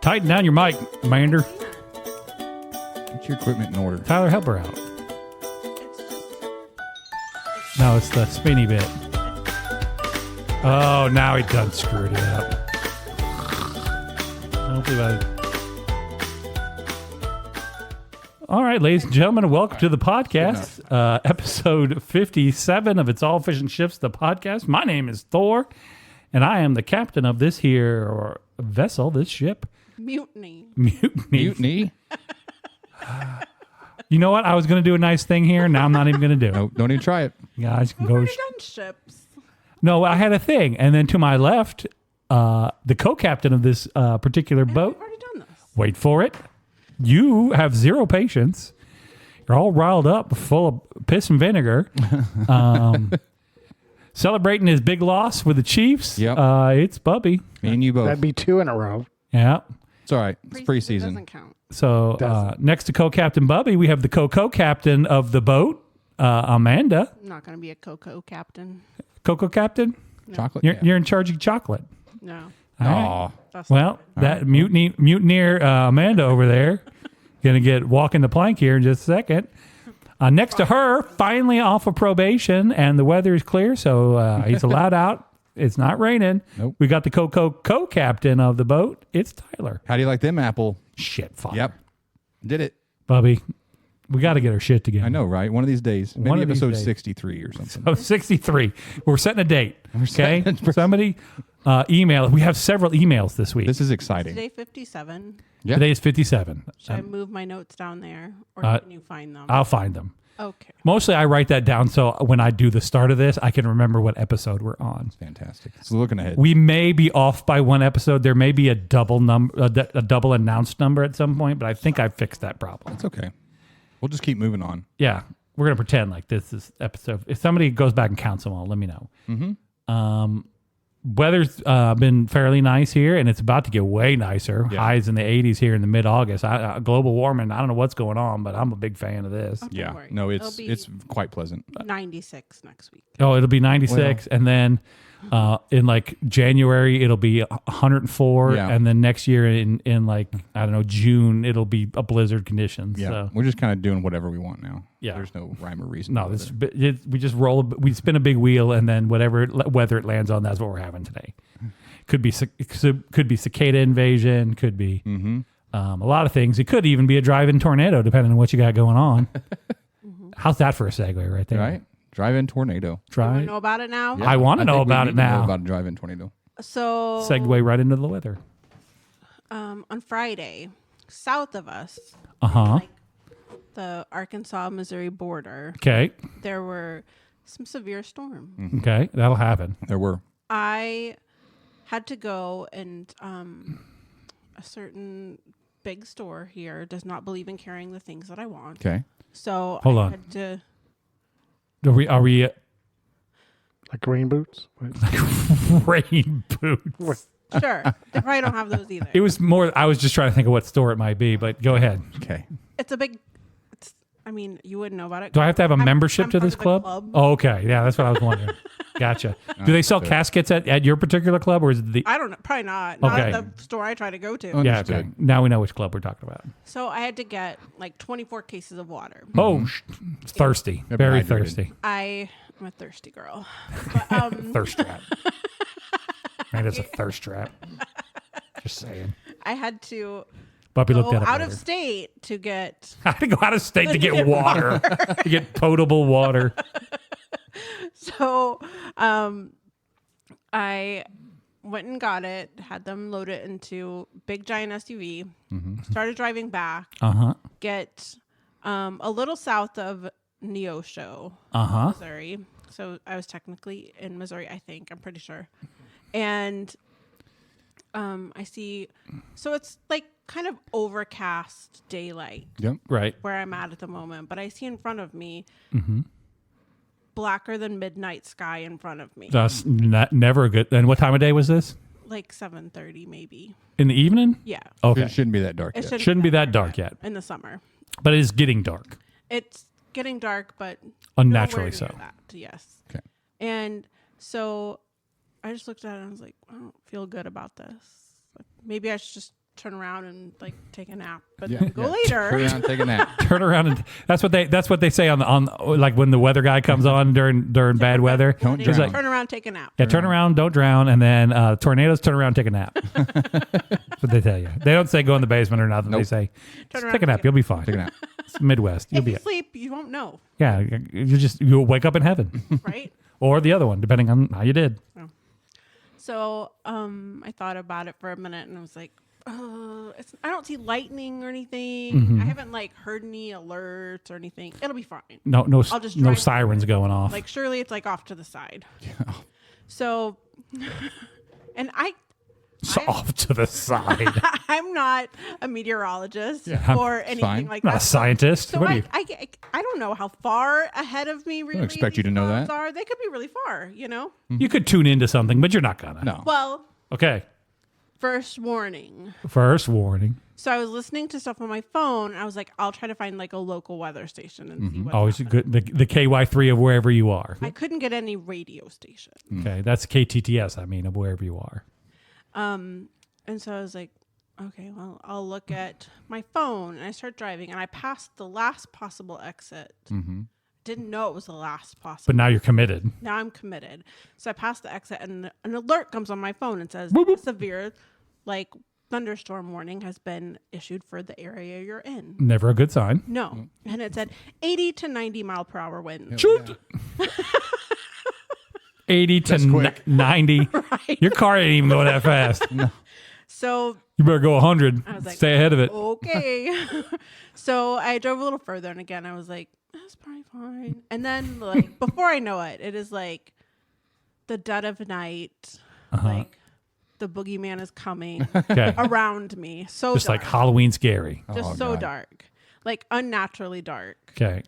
Tighten down your mic, Mander. Get your equipment in order. Tyler, help her out. No, it's the spinny bit. Oh, now he done screwed it up. Hopefully All right, ladies and gentlemen, welcome to the podcast, episode 57 of It's All Fish and Ships, the podcast. My name is Thor, and I am the captain of this here vessel, this ship. Mutiny. Mutiny? You know what? I was going to do a nice thing here. Now I'm not even going to do it. No, don't even try it. Guys can We've go. already done ships. No, I had a thing. And then to my left, the co-captain of this particular boat. We've already done this. Wait for it. You have zero patience. You're all riled up, full of piss and vinegar. Celebrating his big loss with the Chiefs. Yep. It's Bubby. Me and you both. That'd be 2 in a row. Yeah. It's all right. It's preseason. Doesn't count. So next to co-captain Bubby, we have the co-captain of the boat, Amanda. I'm not going to be a cocoa captain. Cocoa captain? Chocolate? You're in charge of chocolate. No. All right. Aw. That's Well, that mutineer Amanda over there gonna get walking the plank here in just a second. Next to her, finally off of probation, and the weather is clear, so he's allowed out. It's not raining. Nope. We got the co-captain of the boat. It's Tyler. How do you like them, Apple? Shit, fuck. Yep. Did it. Bubby, we got to get our shit together. I know, right? One of these days. Maybe One of these episode days. 63 or something. Oh, 63. We're setting a date. Okay? setting a- Somebody email. We have several emails this week. This is exciting. Today 57. Yeah. Today is 57. Should I move my notes down there, or can you find them? I'll find them. Okay. Mostly I write that down so when I do the start of this, I can remember what episode we're on. Fantastic. So looking ahead. We may be off by one episode. There may be a double double announced number at some point, but I think I fixed that problem. It's okay. We'll just keep moving on. Yeah, we're gonna pretend like this is episode. If somebody goes back and counts them all, let me know. Mm-hmm. Weather's been fairly nice here, and it's about to get way nicer. Yeah. Highs in the 80s here in the mid-August. Global warming. I don't know what's going on, but I'm a big fan of this. Oh, don't Yeah. worry. No, It'll be it's quite pleasant. 96 next week. Oh, it'll be 96, and then in like January it'll be 104, Yeah. and then next year in like I don't know June it'll be a blizzard conditions. Yeah. So. We're just kind of doing whatever we want now. Yeah. There's no rhyme or reason. No, to this we just we spin a big wheel, and then whatever weather it lands on, that's what we're having today. Could be cicada invasion. Could be a lot of things. It could even be a drive-in tornado, depending on what you got going on. How's that for a segue right there? Right? Drive-in tornado. You want to know about it now? I want to know think we about need it to know now. about a drive-in tornado. So Segue right into the weather. on Friday, south of us, Like the Arkansas-Missouri border, Okay. there were some severe storm. Okay. That'll happen. There were. I had to go, and a certain big store here does not believe in carrying the things that I want. Okay. So Hold I on. had to. Are we Like rain boots? Wait. rain boots? Sure, they probably don't have those either. It was more. I was just trying to think of what store it might be, but go ahead. Okay. It's a big. I mean, you wouldn't know about it. Do I have to have a membership I'm to part this of the club? Oh, okay. Yeah, that's what I was wondering. Gotcha. Do they sell caskets at your particular club, or is it the? I don't know. Probably not. Not Okay. at the store I try to go to. Yeah. Understood. Okay. Now we know which club we're talking about. So I had to get like 24 cases of water. Oh, thirsty. Yep, Very hydrated. thirsty. I'm a thirsty girl. But, Thirst trap. Man, it's a thirst trap. Just saying. I had to Puppy looked go at it out later. of state to get. I had to go out of state to get water, to get potable water. So I went and got it, had them load it into big giant SUV, started driving back, get a little south of Neosho, Missouri. So I was technically in Missouri, I think. I'm pretty sure. And I see, so it's like kind of overcast daylight Yep. Right. where I'm at the moment, but I see in front of me blacker than midnight sky in front of me. That's never a good. And what time of day was this? Like 7:30 maybe. In the evening? Yeah. Okay. It shouldn't be that dark It yet. Shouldn't be that dark yet, in the summer. but it is getting dark. It's getting dark, but Unnaturally nowhere near so. that, yes. Okay. And so I just looked at it and I was like, I don't feel good about this. Like, maybe I should just turn around and like take a nap, but then go later. Turn around, take a nap. Turn around and that's what they say on like when the weather guy comes on during bad weather. Don't He's drown. like, turn around, take a nap. Yeah, turn around, don't drown, and then tornadoes, turn around, take a nap. That's what they tell you. They don't say go in the basement or nothing. Nope. They say Turn around, take a nap, you'll be fine. Take a nap. It's Midwest, you'll If be you sleep, you won't know, yeah. You'll wake up in heaven, right? or the other one, depending on how you did. So I thought about it for a minute, and I was like, I don't see lightning or anything. Mm-hmm. I haven't like heard any alerts or anything. It'll be fine. No, I'll just no drive sirens going off. Like surely it's like off to the side. So, and It's off to the side. I'm not a meteorologist I'm or anything fine. like Not that. a scientist. So What are you? I don't know how far ahead of me really expect you these to know clouds that. are. They could be really far, you know? You could tune into something, but you're not gonna. No. Well, Okay. first warning. First warning. So I was listening to stuff on my phone. And I was like, I'll try to find like a local weather station and see what. Always good. The KY3 of wherever you are. I couldn't get any radio station. Okay, that's KTTS. I mean, of wherever you are. And so I was like, okay, well, I'll look at my phone. And I start driving, and I passed the last possible exit. Didn't know it was the last possible. But now you're committed. Now I'm committed. So I passed the exit, and an alert comes on my phone and says, Boop, boop. severe, like, thunderstorm warning has been issued for the area you're in. Never a good sign. No. And it said 80 to 90 mile per hour winds. Shoot. 80 to That's quick. 90. Your car ain't even going that fast. So You better go 100. I was like, Stay ahead of it. okay. So I drove a little further, and again, I was like, that's probably fine. And then, like, before I know it, it is like the dead of night. Like, the boogeyman is coming Okay. around me. So Just dark. like Halloween scary. Just Oh, so God. dark. Like, unnaturally dark. Okay.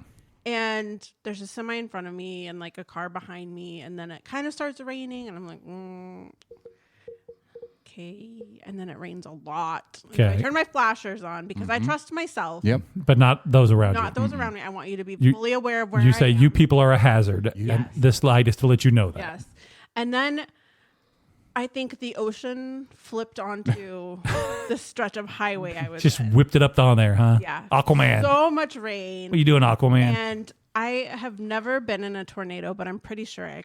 And there's a semi in front of me and like a car behind me, and then it kind of starts raining, and I'm like, okay. And then it rains a lot. So I Okay. turn my flashers on because I trust myself. Yep. But not those around Not you. those around me. I want you to be You- fully aware of where You I say am. you people are a hazard. Yes. And this light is to let you know that. Yes. And then I think the ocean flipped onto the stretch of highway I was Just in. whipped it up on there, huh? Yeah. Aquaman. So much rain. What are you doing, Aquaman? And I have never been in a tornado, but I'm pretty sure I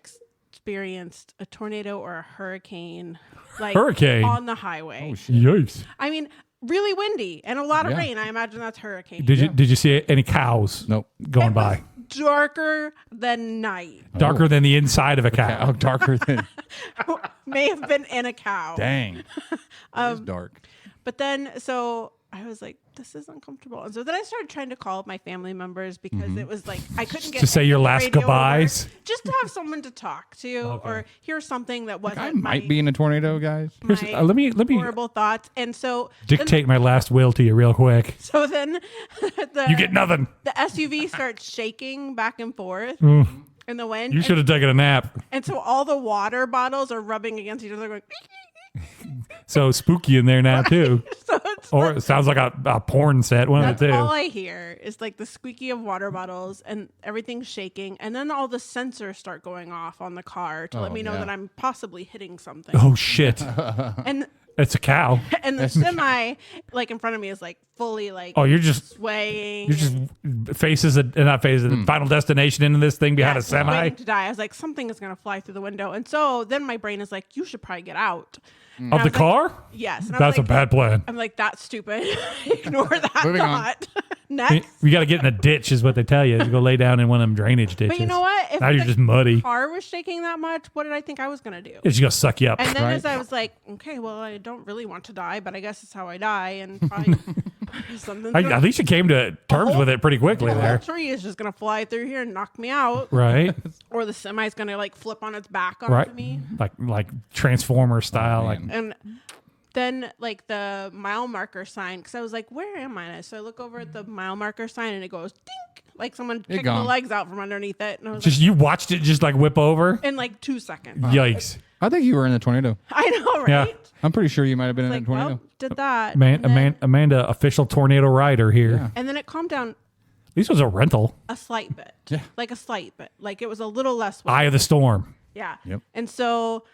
experienced a tornado or a hurricane, like Hurricane? on the highway. Yikes. I mean, really windy and a lot of Yeah. rain. I imagine that's hurricane. Did you see any cows Nope. going It was by? darker than night. Darker than the inside of a cow. Oh, darker than. May have been in a cow. Dang. It's dark. But then, so I was like, this is uncomfortable. And so then I started trying to call my family members because it was like, I couldn't get To say any your last radio goodbyes? over, just to have someone to talk to or hear something that wasn't I my, might be in a tornado, guys. Here's- my let me horrible thoughts. And so dictate my last will to you real quick. So then You get nothing. the SUV starts shaking back and forth in the wind. You should have taken a nap. And so all the water bottles are rubbing against each other going, So spooky in there now too. so it's Or it sounds like a porn set. One of that's the two. all I hear is like the squeaky of water bottles and everything's shaking. And then all the sensors start going off on the car to let me know yeah. that I'm possibly hitting something. Oh shit! And It's a cow. and the semi like in front of me is like fully like Oh, you're just swaying. faces not faces. Final destination into this thing behind a Yes, semi. waiting to die. I was like, something is gonna fly through the window. And so then my brain is like, you should probably get out. Of I the was like, car? Yes. And That's I'm a like, bad plan. I'm like, that's stupid. Ignore that Moving on. thought. Next. You got to get in a ditch, is what they tell you. You go lay down in one of them drainage ditches. But you know what? If Now you're the just muddy. car was shaking that much, what did I think I was gonna do? It's just gonna suck you up. And then Right. as I was like, okay, well, I don't really want to die, but I guess it's how I die, and probably something. At least you came to terms with it pretty quickly the whole there, tree is just gonna fly through here and knock me out, right? or the semi's gonna like flip on its back onto Right, me. like Transformer style. Like man. And then like the mile marker sign, because I was like, where am I? So I look over at the mile marker sign, and it goes dink, like someone kicked the gone. legs out from underneath it, and I was just you watched it just like whip over. like, in like 2 seconds. Yikes! I think you were in the tornado. I know, right? Yeah. I'm pretty sure you might have been in Like, a tornado. well, did that. Man, and, then, Amanda, official tornado rider here. Yeah. and then it calmed down This was a rental. a slight bit. Yeah. Like a slight bit. Like it was a little less. Eye of the storm. Yeah. Yep. And so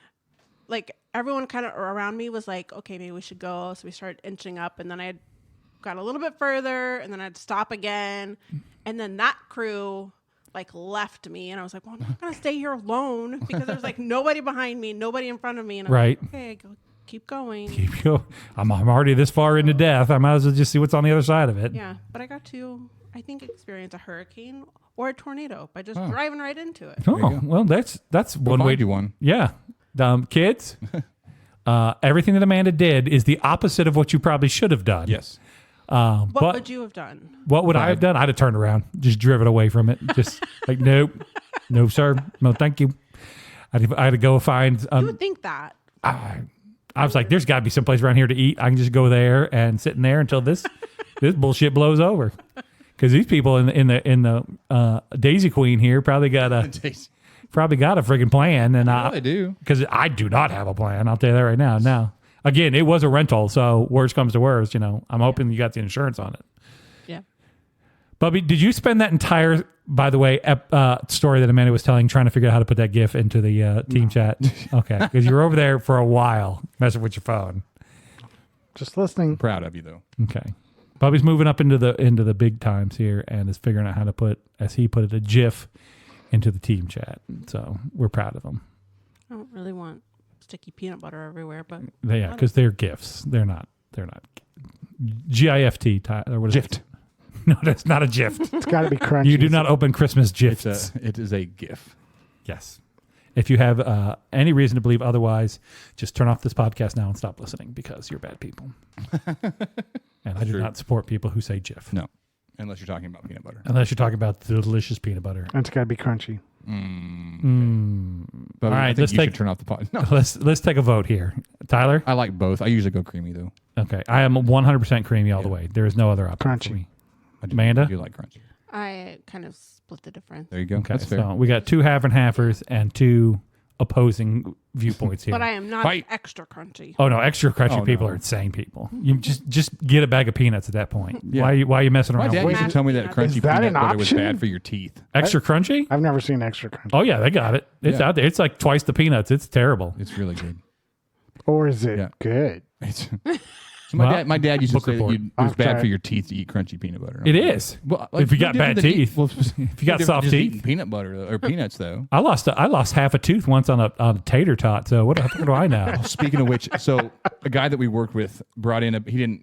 like everyone kind of around me was like, okay, maybe we should go. So we started inching up, and then I got a little bit further, and then I'd stop again, and then that crew like left me, and I was like, well, I'm not gonna stay here alone because there's like nobody behind me, nobody in front of me, and I'm Right. like, okay, keep going. Keep going. I'm already this far into death. I might as well just see what's on the other side of it. Yeah, but I got to, I think, experience a hurricane or a tornado by just driving right into it. Oh, well, that's We'll one way find you one. Yeah. Kids, everything that Amanda did is the opposite of what you probably should have done. Yes. What but would you have done? what would I have done? I'd have turned around, just driven away from it. Just like, nope, no, sir. No, thank you. I had to go find. You would think that. I was like, there's got to be someplace around here to eat. I can just go there and sit in there until this bullshit blows over. Because these people in the Daisy Queen here probably got a friggin' plan, and Yeah, they do. Because I do not have a plan. I'll tell you that right now. Now, again, it was a rental, so worst comes to worst, I'm hoping you got the insurance on it. Yeah. Bubby, did you spend that entire, by the way, story that Amanda was telling, trying to figure out how to put that GIF into the team chat? Okay, because you were over there for a while messing with your phone. Just listening. Proud of you though. Okay. Bubby's moving up into the big times here and is figuring out how to put, as he put it, a GIF into the team chat. So we're proud of him. I don't really want sticky peanut butter everywhere, but Yeah, because they're GIFs. They're not GIFT. Or what is Gift. it? No, that's not a GIF. It's got to be crunchy. You do not open Christmas GIFs. It is a GIF. Yes. If you have any reason to believe otherwise, just turn off this podcast now and stop listening because you're bad people. And I do not support people who say GIF. No, unless you're talking about peanut butter. Unless you're talking about the delicious peanut butter. And it's got to be crunchy. But All right, I think let's you take should turn off the pod. No, let's take a vote here. Tyler? I like both. I usually go creamy though. Okay. I am 100% creamy all the way. There is no other option Crunchy. for me. I do like crunchy. I kind of split the difference. There you go. Okay. That's fair. So we got 2 half and halfers and 2 opposing viewpoints here. But I am not Fight. extra crunchy. Oh no, extra crunchy Oh, people no. are insane people. You just get a bag of peanuts at that point. Yeah. Why are you messing My around? dad with used to tell me that crunchy Is that peanut an butter was option? bad for your teeth. Extra crunchy? I've never seen extra crunchy. Oh yeah, they got it. It's Yeah. out there. It's like twice the peanuts. It's terrible. It's really good. Or is it Yeah. good? It's, so my dad used to book say that report. it was I've bad tried. for your teeth to eat crunchy peanut butter. It is. Well, If you got no bad different than teeth. well, If you got no different soft than just teeth. eating peanut butter or peanuts though. I lost half a tooth once on a tater tot. So what the fuck do I know? Speaking of which, so a guy that we worked with brought in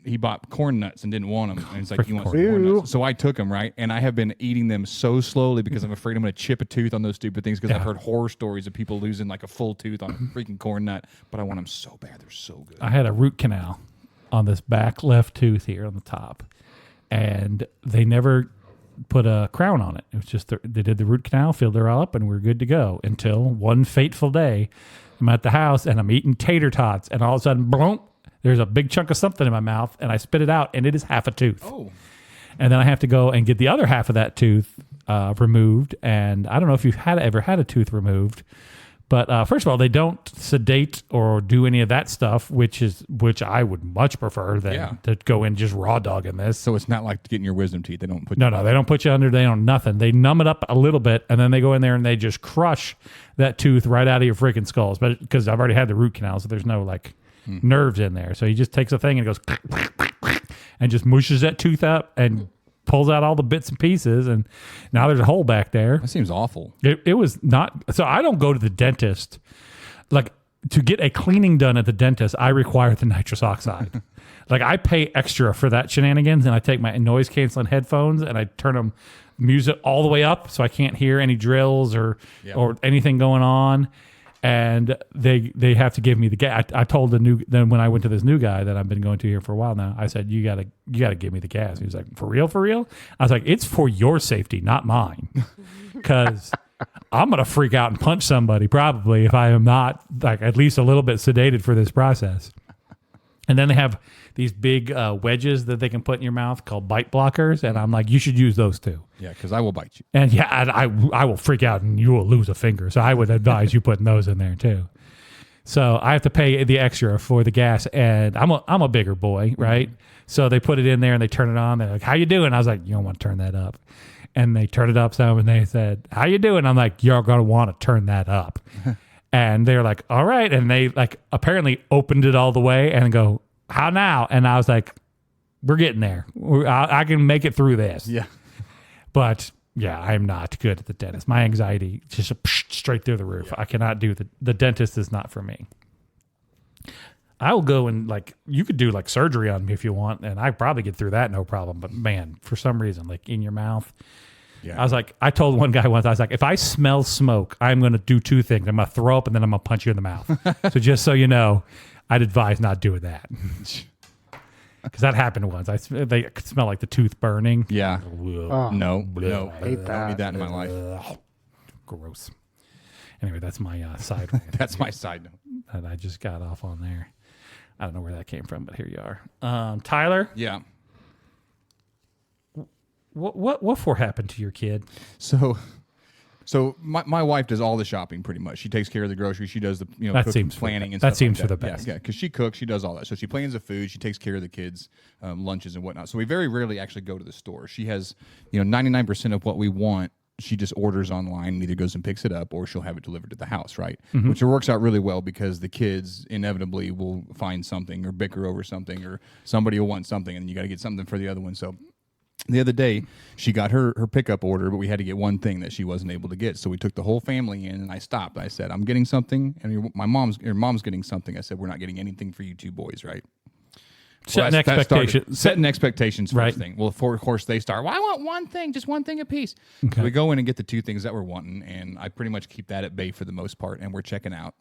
he bought corn nuts and didn't want them, and he's like, Freaking "You want some corn corn nuts. nuts?" So I took them, right, and I have been eating them so slowly because I'm afraid I'm going to chip a tooth on those stupid things because I've heard horror stories of people losing like a full tooth on a freaking corn nut. But I want them so bad; they're so good. I had a root canal on this back left tooth here on the top, and they never put a crown on it. It was just they did the root canal, filled it all up, and we we're good to go until one fateful day. I'm at the house and I'm eating tater tots, and all of a sudden, boom, there's a big chunk of something in my mouth, and I spit it out, and it is half a tooth. Oh, And then I have to go and get the other half of that tooth removed. And I don't know if you've ever had a tooth removed, but first of all, they don't sedate or do any of that stuff, which I would much prefer than to go in just raw dogging this. so it's not like getting your wisdom teeth. They don't put No, they don't put you under. They don't nothing. They numb it up a little bit, and then they go in there and they just crush that tooth right out of your freaking skulls. But because I've already had the root canal, so there's no nerves in there. So he just takes a thing and goes and just mushes that tooth up and pulls out all the bits and pieces, and now there's a hole back there. That seems awful. It was not. So I don't go to the dentist. Like, to get a cleaning done at the dentist, I require the nitrous oxide. Like, I pay extra for that shenanigans, and I take my noise canceling headphones and I turn them music all the way up so I can't hear any drills or anything going on. And they have to give me the gas. I told then when I went to this new guy that I've been going to here for a while now, I said, you gotta give me the gas. He was like, for real? I was like, it's for your safety, not mine. Because I'm going to freak out and punch somebody probably if I am not like at least a little bit sedated for this process. And then they have these big wedges that they can put in your mouth called bite blockers. And I'm like, you should use those too. Yeah, because I will bite you. And yeah, I will freak out and you will lose a finger. So I would advise you putting those in there too. So I have to pay the extra for the gas, and I'm a bigger boy, right? So they put it in there and they turn it on. They're like, how you doing? I was like, you don't want to turn that up. And they turned it up some, and they said, how you doing? I'm like, you're going to want to turn that up. And they're like, all right. And they like apparently opened it all the way and go, how now? And I was like, we're getting there. I can make it through this. Yeah. But yeah, I'm not good at the dentist. My anxiety just straight through the roof. I cannot do the dentist is not for me. I will go and like, you could do like surgery on me if you want. And I probably get through that no problem. But man, for some reason, like in your mouth. Yeah. I was like, I told one guy once, I was like, if I smell smoke, I'm going to do two things. I'm going to throw up and then I'm going to punch you in the mouth. So just so you know, I'd advise not doing that. Because that happened once. They could smell like the tooth burning. Yeah. Oh, No. hate I don't that. need that in my life. Gross. Anyway, that's my side. That's my side note. that I just got off on there. I don't know where that came from, but here you are. Tyler, Yeah. what for happened to your kid? So my wife does all the shopping pretty much. She takes care of the groceries. She does the That cooking, seems for the planning best. and That stuff seems like for that. the best. Yeah, because she cooks, she does all that. So she plans the food. She takes care of the kids' lunches and whatnot. So we very rarely actually go to the store. She has 99% of what we want. She just orders online and either goes and picks it up or she'll have it delivered to the house, right? Mm-hmm. Which works out really well because the kids inevitably will find something or bicker over something or somebody will want something and you got to get something for the other one. So the other day, she got her pickup order, but we had to get one thing that she wasn't able to get. So we took the whole family in, and I stopped. I said, "I'm getting something, and your mom's getting something." I said, "We're not getting anything for you two boys, right?" Setting expectations. Setting expectations first Right. thing. Well, of course, they start, well, I want one thing, just one thing apiece. So we go in and get the two things that we're wanting, and I pretty much keep that at bay for the most part, and we're checking out.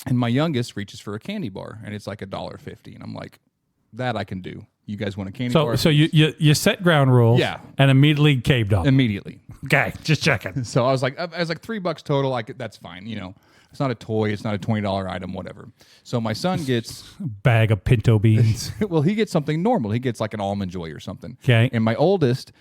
And my youngest reaches for a candy bar, and it's like $1.50, and I'm like, that I can do. You guys want a candy bar? So you set ground rules, Yeah. and immediately caved on. Immediately. Okay, just checking. So I was like $3 total. That's fine. It's not a toy. It's not a $20 item, whatever. So my son gets, Bag of pinto beans. well, he gets something normal. He gets like an Almond Joy or something. Okay. And my oldest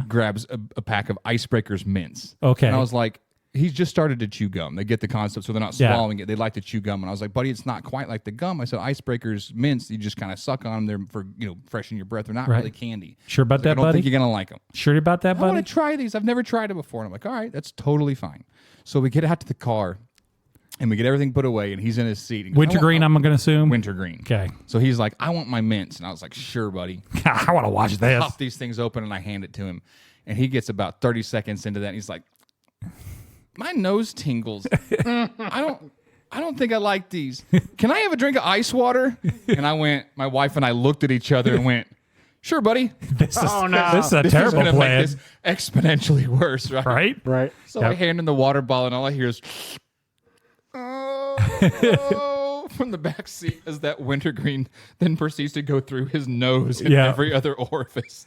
grabs a pack of Icebreakers mints. Okay. And I was like, he's just started to chew gum. They get the concept, so they're not Yeah. swallowing it. They like to chew gum. And I was like, buddy, it's not quite like the gum. I said, Icebreakers mints, you just kind of suck on them. They're for, freshen your breath. They're not Right. really candy. Sure about that, I don't buddy? think you're going to like them. Sure about that, I buddy? want to try these. I've never tried it before. And I'm like, all right, that's totally fine. So we get out to the car and we get everything put away and he's in his seat. He goes, Wintergreen, I'm going to assume? Wintergreen. Okay. So he's like, I want my mints. And I was like, sure, buddy. I want to watch this. Pop these things open and I hand it to him. And he gets about 30 seconds into that and he's like, my nose tingles. I don't think I like these. Can I have a drink of ice water? And my wife and I looked at each other and went, sure, buddy. This is, Oh, no. this is a This is terrible gonna plan. make this exponentially worse, right? Right? Right. So I Yep. hand him the water bottle, and all I hear is, oh, from the back seat as that wintergreen then proceeds to go through his nose and Yeah. every other orifice.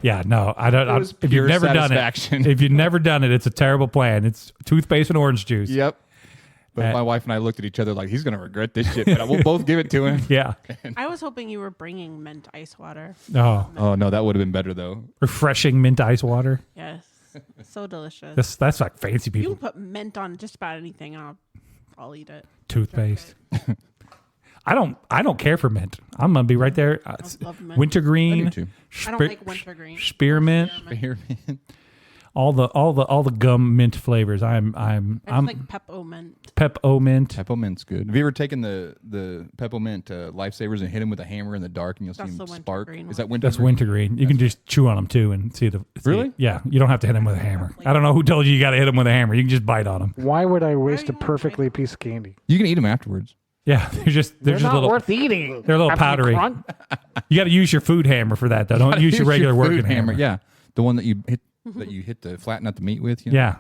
Yeah, no, I don't. was If you've pure never done it, satisfaction. if you've never done it, it's a terrible plan. It's toothpaste and orange juice. Yep. But my wife and I looked at each other like, he's going to regret this shit, but we'll both give it to him. Yeah. I was hoping you were bringing mint ice water. Oh, Oh, no, that would have been better, though. refreshing mint ice water. Yes. So delicious. That's like fancy You people. can put mint on just about anything. I'll eat it. Toothpaste. I don't care for mint. I'm gonna be right there. love mint. Wintergreen. I do too. I don't like wintergreen. Spearmint. All the gum mint flavors. I'm I just like peppermint. peppermint. Peppermint's good. Have you ever taken the peppermint lifesavers and hit them with a hammer in the dark and you'll That's see the them spark? wintergreen Is one. that winter? That's wintergreen. You can just chew on them too and see the. Really? Yeah. You don't have to hit them with a hammer. I don't know who told you got to hit them with a hammer. You can just bite on them. Why would I waste you a wanna perfectly piece of candy? You can eat them afterwards. Yeah. They're just not little. worth eating. They're a little After you powdery. crunch- You got to use your food hammer for that though. Don't use your regular food working hammer. Yeah, the one that you hit to flatten out the meat with. You know? Yeah.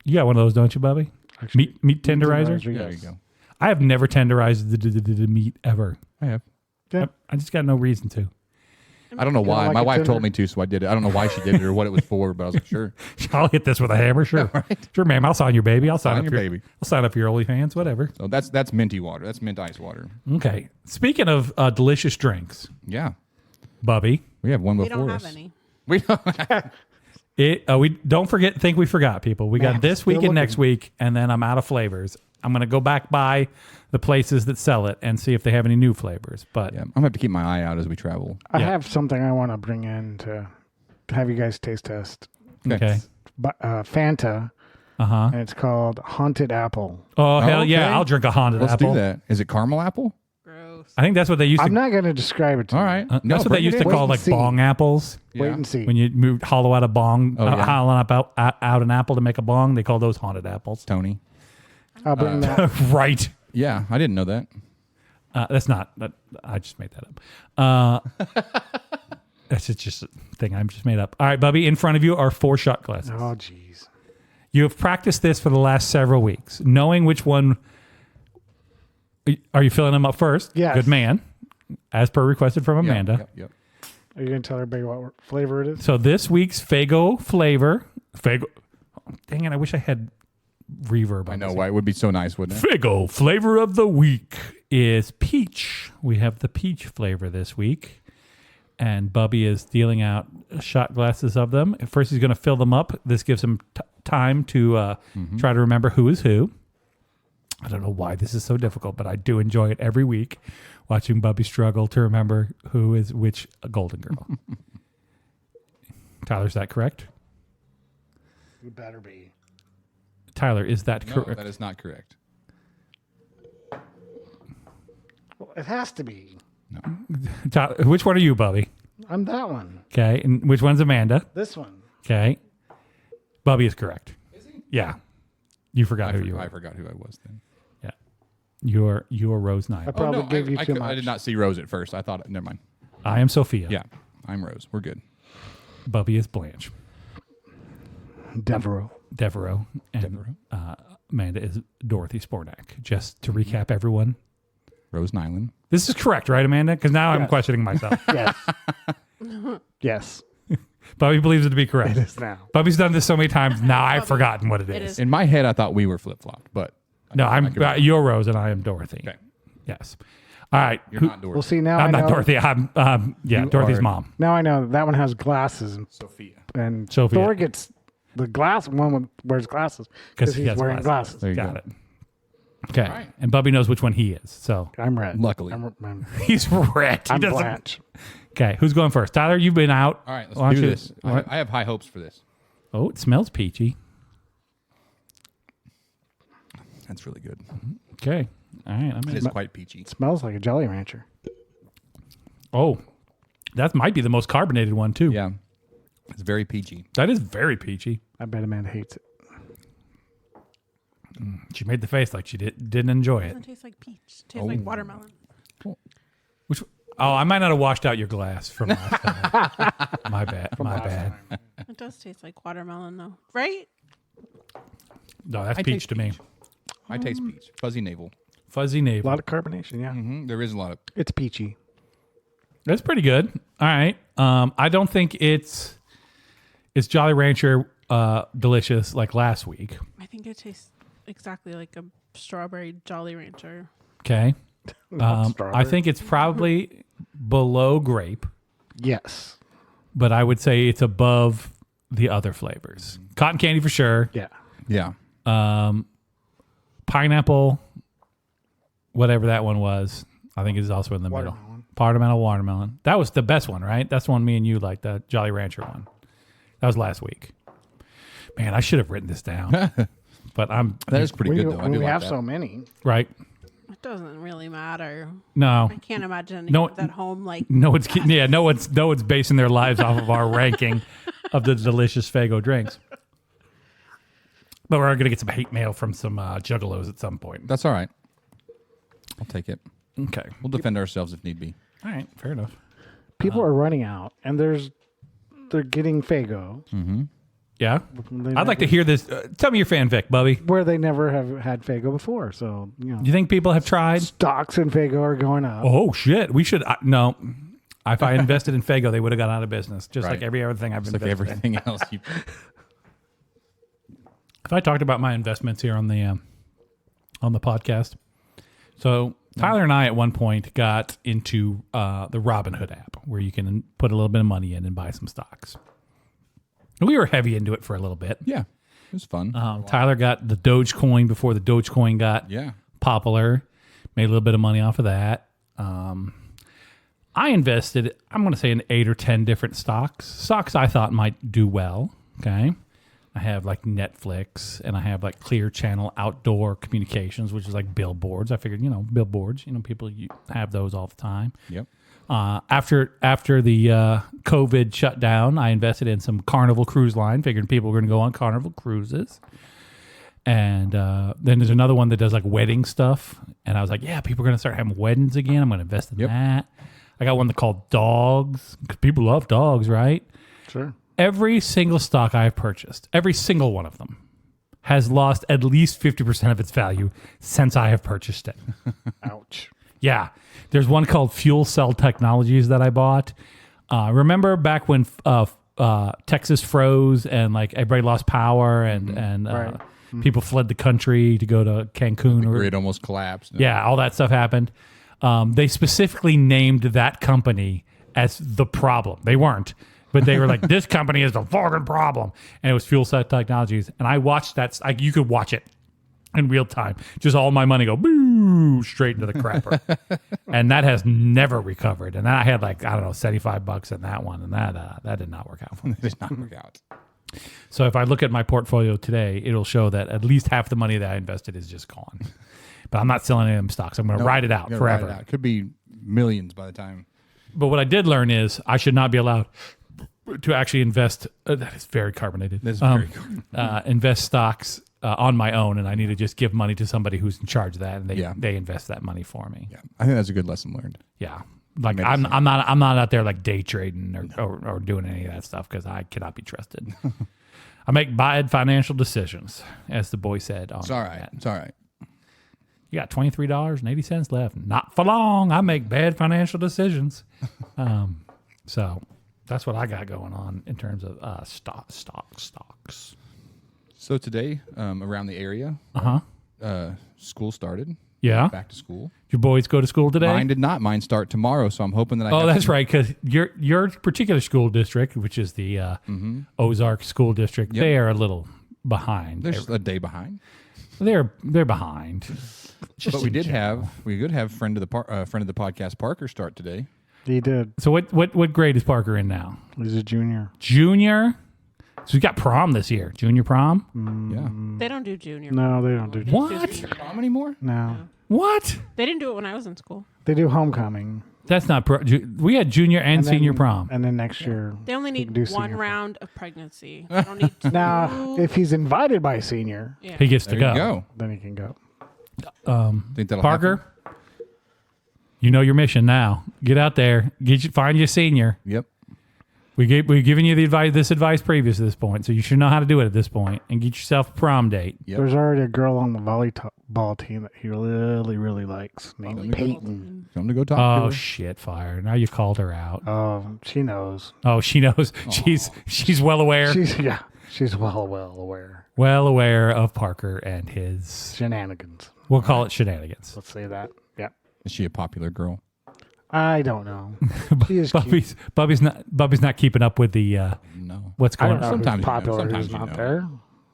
You got one of those, don't you, Bubby? Actually, Meat tenderizer. Yeah, there yes. you go. I have never tenderized the meat ever. I have. Yeah. I just got no reason to. I don't know why. like My a wife tender? told me to, so I did it. I don't know why she did it or what it was for, but I was like, sure. I'll hit this with a hammer, sure. Sure, ma'am. I'll sign your baby. I'll sign Sign up your baby. I'll sign up for your OnlyFans, whatever. So that's minty water. That's mint ice water. Okay. Speaking of delicious drinks, Yeah, Bubby, we have one We before don't us. have any. We don't. we don't think we forgot, people. We got Man, this still week and next looking. week, and then I'm out of flavors. I'm gonna go back by the places that sell it and see if they have any new flavors. But Yeah, I'm gonna have to keep my eye out as we travel. I Yeah. have something I want to bring in to have you guys taste test. okay. But Fanta Uh-huh. and it's called Haunted Apple. Oh, hell yeah. okay. I'll drink a haunted Let's apple. do that. Is it caramel apple? Gross. I think that's what they used to I'm not going to describe it to All you. right. that's what they used to Wait call and like see. bong apples. Wait Yeah. and see. When you moved hollow out a bong, Oh, yeah. hollow out an apple to make a bong, they call those haunted apples. Tony. I'll bring that. Right. Yeah, I didn't know that. That's not. I just made that up. That's just a thing I just made up. All right, Bubby. In front of you are 4 shot glasses. Oh, jeez. You have practiced this for the last several weeks, knowing which one. Are you filling them up first? Yes. Good man. As per requested from Yeah, Amanda. Yep. Are you going to tell everybody what flavor it is? So this week's Faygo flavor. Faygo. Dang it! I wish I had reverb. I on know this. why. It would be so nice, wouldn't it? Faygo flavor of the week is peach. We have the peach flavor this week. And Bubby is dealing out shot glasses of them. First, he's going to fill them up. This gives him time to try to remember who is who. I don't know why this is so difficult, but I do enjoy it every week, watching Bubby struggle to remember who is which Golden Girl. Tyler, is that correct? You better be. Tyler, is that No, correct? that is not correct. Well, it has to be. Tyler, which one are you, Bubby? I'm that one. Okay. And which one's Amanda? This one. Okay. Bubby is correct. Is he? Yeah. You forgot who you were. I forgot who I was then. Yeah. You're Rose Nile. I probably gave you too much. I did not see Rose at first. I thought, never mind. I am Sophia. Yeah, I'm Rose. We're good. Bubby is Blanche. Devereaux. Devereaux. And Amanda is Dorothy Spornak. Just to recap everyone. Rose Nyland. This is correct, right, Amanda? Because now I'm Yes. questioning myself. Yes. Yes. Bubby believes it to be correct. It is now. Bubby's done this so many times. Now I've forgotten what it It is. is. In my head, I thought we were flip flopped, but No, I could be- you're Rose and I am Dorothy. Okay. Yes. All right. You're not Dorothy. Well, see, now I'm I not know. Dorothy. I'm Dorothy's are- mom. Now I know that one has glasses, Sophia. and Sophia. Thor gets the glass one wears glasses 'Cause because he he's has wearing glasses. glasses. There you Got go. it. Okay. right. And Bubby knows which one he is. So I'm red. Luckily. I'm he's red. He doesn't- Blanche. Okay. Who's going first? Tyler, you've been out. All right, let's Why don't do you- this. what? I have high hopes for this. Oh, it smells peachy. That's really good. Okay. All right. It is quite peachy. Smells like a Jolly Rancher. Oh, that might be the most carbonated one, too. Yeah, it's very peachy. That is very peachy. I bet Amanda hates it. She made the face like she didn't enjoy it. Doesn't taste like peach. It tastes like watermelon. Which? Oh, I might not have washed out your glass from last time. My bad. My bad. It does taste like watermelon, though, right? No, that's I peach taste to me. peach. I taste peach. Fuzzy navel. Fuzzy A navel. lot of carbonation, yeah. There is a lot of. It's peachy. That's pretty good. All right. I don't think it's Jolly Rancher delicious like last week. I think it tastes exactly like a strawberry Jolly Rancher. Okay. I strawberry. think it's probably below grape, Yes. but I would say it's above the other flavors. Cotton candy for sure. Yeah. Yeah. Pineapple, whatever that one was, I think is also in the middle. Watermelon. That was the best one, right? That's the one me and you like, the Jolly Rancher one. That was last week. Man, I should have written this down. But That is pretty When, good, you, though. I when do we like have that. so many. right. It doesn't really matter. No. I can't imagine No, anyone at home like No one's basing their lives off of our ranking of the delicious Faygo drinks. But we're gonna get some hate mail from some juggalos at some point. That's all right. I'll take it. Okay. We'll defend ourselves if need be. All right. Fair enough. People are running out, and they're getting Faygo. Yeah. They I'd like to hear this. Tell me your fanfic, Bubby. where they never have had Faygo before. So, Do you think people have tried? stocks in Faygo are going up. Oh shit! We should no. If I invested in Faygo, they would have gone out of business, just Right. like every other thing I've It's like invested in. everything else. If I talked about my investments here on the podcast, so Tyler and I at one point got into the Robinhood app, where you can put a little bit of money in and buy some stocks. We were heavy into it for a little bit. Yeah. It was fun. Tyler got the Dogecoin before the Dogecoin got Yeah. popular. Made a little bit of money off of that. I invested, I'm going to say, in 8 or 10 different stocks. Stocks I thought might do well. Okay. I have like Netflix, and I have like Clear Channel Outdoor Communications, which is like billboards. I figured, billboards, people have those all the time. Yep. After the COVID shutdown, I invested in some Carnival Cruise Line, figuring people were going to go on Carnival cruises. And then there's another one that does like wedding stuff. And I was like, yeah, people are going to start having weddings again. I'm going to invest in that. I got one that called dogs, because people love dogs, right? Sure. Every single stock I've purchased, every single one of them, has lost at least 50% of its value since I have purchased it. Ouch. Yeah. There's one called Fuel Cell Technologies that I bought. Remember back when Texas froze and like everybody lost power and Right. people fled the country to go to Cancun? The grid almost collapsed. Yeah, all that stuff happened. They specifically named that company as the problem. They weren't, but they were like, this company is the fucking problem. And it was Fuel Cell Technologies. And I watched that. You could watch it in real time. Just all my money go boo straight into the crapper. And that has never recovered. And I had like, I don't know, $75 in that one. And that did not work out for me. It did not work out. So if I look at my portfolio today, it'll show that at least half the money that I invested is just gone. But I'm not selling any of them stocks. I'm going to ride it out forever. Ride it out. Could be millions by the time. But what I did learn is I should not be allowed to actually invest. That is very carbonated. This is very invest stocks on my own, and I need to just give money to somebody who's in charge of that, and they invest that money for me. Yeah, I think that's a good lesson learned. Yeah, like I'm not out there like day trading or doing any of that stuff because I cannot be trusted. I make bad financial decisions, as the boy said. It's all right. It's all right. You got $23.80 left. Not for long. I make bad financial decisions. So that's what I got going on in terms of stocks. So today, around the area, school started. Yeah. Back to school. Your boys go to school today? Mine did not. Mine start tomorrow, so I'm hoping that I that's right, because your particular school district, which is the Ozark School District, they are a little behind. They're just a day behind. They're behind. But we could have friend of the podcast Parker start today. He did. So what grade is Parker in now? He's a junior. Junior? So we got prom this year. Junior prom? Yeah. They don't do junior. No, they don't do junior. What? Prom anymore? No. What? They didn't do it when I was in school. They do homecoming. That's not we had junior and senior prom. And then next year. They only he can need do one senior prom. round of pregnancy. They don't need two. Now, if he's invited by senior, He gets to There you go. go. then he can go. Think that'll Parker, happen? you know your mission now. Get out there. Find your senior. Yep. We've given you this advice previous to this point, so you should know how to do it at this point and get yourself a prom date. Yep. There's already a girl on the volleyball team that he really, really likes named Peyton. Come to go talk to Oh her. shit! Fire! Now you called her out. She knows. Oh, she knows. She's well aware. She's well aware. Well aware of Parker and his. Shenanigans. We'll call it shenanigans. Let's say that. Yeah. Is she a popular girl? I don't know. She is cute. Bubby's not keeping up with the No. what's I going don't know on. Sometimes who's you know, popular, sometimes who's you not know. there.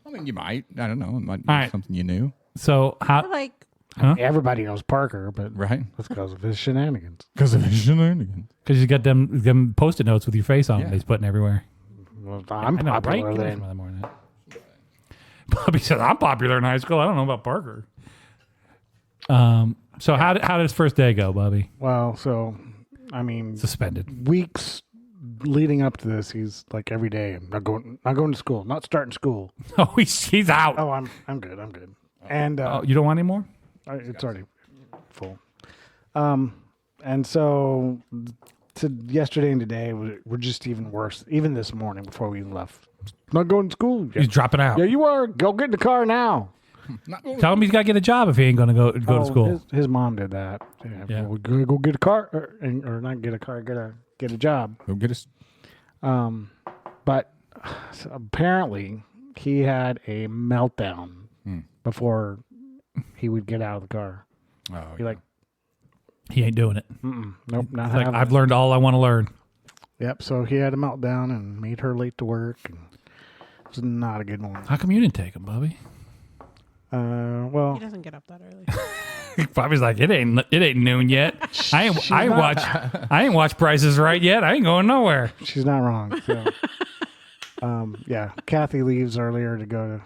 I mean, you might. I don't know. It might be All right. something you knew. So I how? like Everybody knows Parker, but Right? that's because of his shenanigans. Because of his shenanigans. Because you got them Post-it notes with your face on them. He's putting everywhere. Well, I'm I know, popular right? then. Get away from that more than that. Bobby said, "I'm popular in high school. I don't know about Parker." So how did his first day go, Bobby? Well, so, I mean, Suspended. weeks leading up to this, he's like every day, I'm not going to school, not starting school. Oh, he's out. Oh, I'm good. And Oh, you don't want any more? it's already full. And so to yesterday and today were just even worse. Even this morning before we left, not going to school. He's dropping out. Yeah, you are. Go get in the car now. Tell him he's got to get a job if he ain't going to go to school. His mom did that. Yeah. We're gonna go get a car, or not get a car. Get a job. Go get us. But so apparently he had a meltdown before he would get out of the car. Oh, He like, He ain't doing it. nope, not He's like, having I've learned all I want to learn. Yep. So he had a meltdown and made her late to work. And it was not a good one. How come you didn't take him, Bobby? Well, he doesn't get up that early. Bobby's like, it ain't noon yet. I ain't watched Prices Right yet. I ain't going nowhere. she's not wrong. So. Yeah, Kathy leaves earlier to go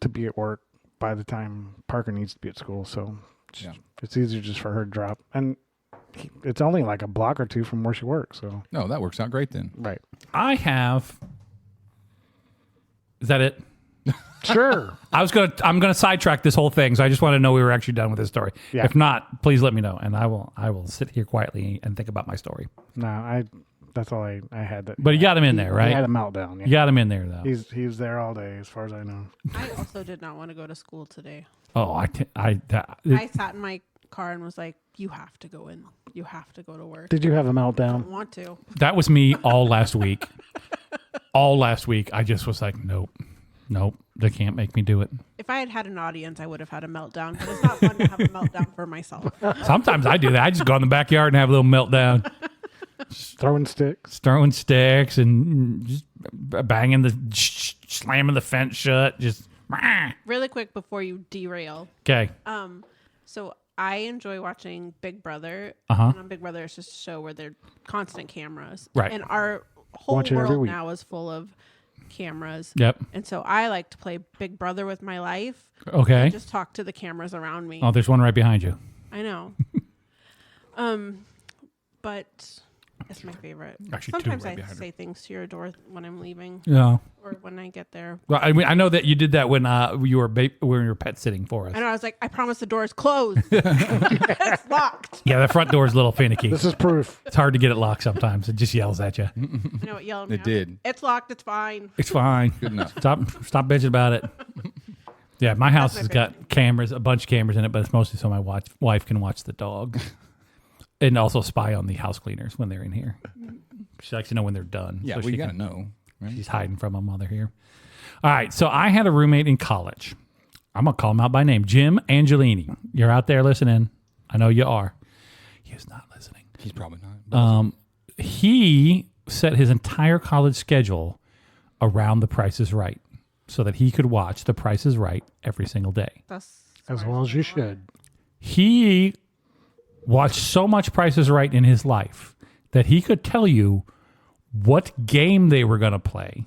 to be at work by the time Parker needs to be at school, so it's easier just for her to drop. And it's only like a block or two from where she works, so No, that works out great then. right. Is that it? Sure. I'm gonna sidetrack this whole thing, so I just want to know we were actually done with this story. Yeah. If not, please let me know, and I will sit here quietly and think about my story. No, that's all I had. But you got him in there, right? He had a meltdown. Yeah. You got him in there though. He was there all day, as far as I know. I also did not want to go to school today. Oh, I sat in my car and was like, "You have to go in. You have to go to work." Did you have a I meltdown? don't want to. that was me all last week. All last week, I just was like, nope, they can't make me do it. If I had had an audience, I would have had a meltdown. But it's not fun to have a meltdown for myself. Sometimes I do that. I just go in the backyard and have a little meltdown, Throwing sticks. throwing sticks and just banging slamming the fence shut. Just Really quick before you derail. okay. So I enjoy watching Big Brother. Uh-huh. And on Big Brother, it's just a show where they're constant cameras. Right. And our whole Watch it every world week. now is full of cameras. Yep. And so I like to play Big Brother with my life. Okay. And just talk to the cameras around me. Oh, there's one right behind you. I know. But it's my favorite. Actually, two Sometimes right I behind her. say things to your door when I'm leaving Yeah. or when I get there. Well, I mean, I know that you did that when you were when you were pet sitting for us. I know. I was like, I promise the door is closed. It's locked. Yeah, the front door is a little finicky. This is proof. It's hard to get it locked sometimes. It just yells at you. I know it yelled at me. It did. It's locked. It's fine. It's fine. Good enough. Stop bitching about it. Yeah, my house my has got cameras, a bunch of cameras in it, but it's mostly so my wife can watch the dog and also spy on the house cleaners when they're in here. She likes to know when they're done. Yeah, so well, you she got to can- know. Right? She's hiding from them while they're here. All right, so I had a roommate in college. I'm going to call him out by name. Jim Angelini. You're out there listening. I know you are. He is not listening. He's probably not. He set his entire college schedule around The Price is Right so that he could watch The Price is Right every single day. That's As well as you should. He watched so much Price is Right in his life that he could tell you what game they were going to play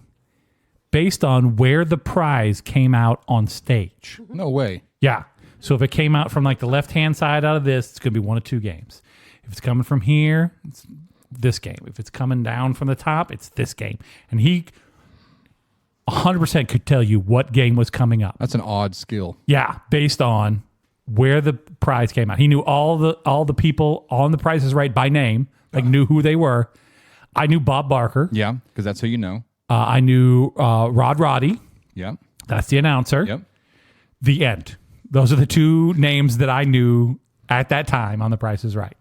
based on where the prize came out on stage. No way. Yeah. So if it came out from like the left-hand side out of this, it's going to be one of two games. If it's coming from here, it's this game. If it's coming down from the top, it's this game. And he 100% could tell you what game was coming up. That's an odd skill. Yeah, based on where the prize came out. He knew all the people on The Price is Right by name, like knew who they were. I knew Bob Barker. Yeah, because that's who you know. I knew Rod Roddy. Yeah. That's the announcer. Yep. The end. Those are the two names that I knew at that time on The Price is Right.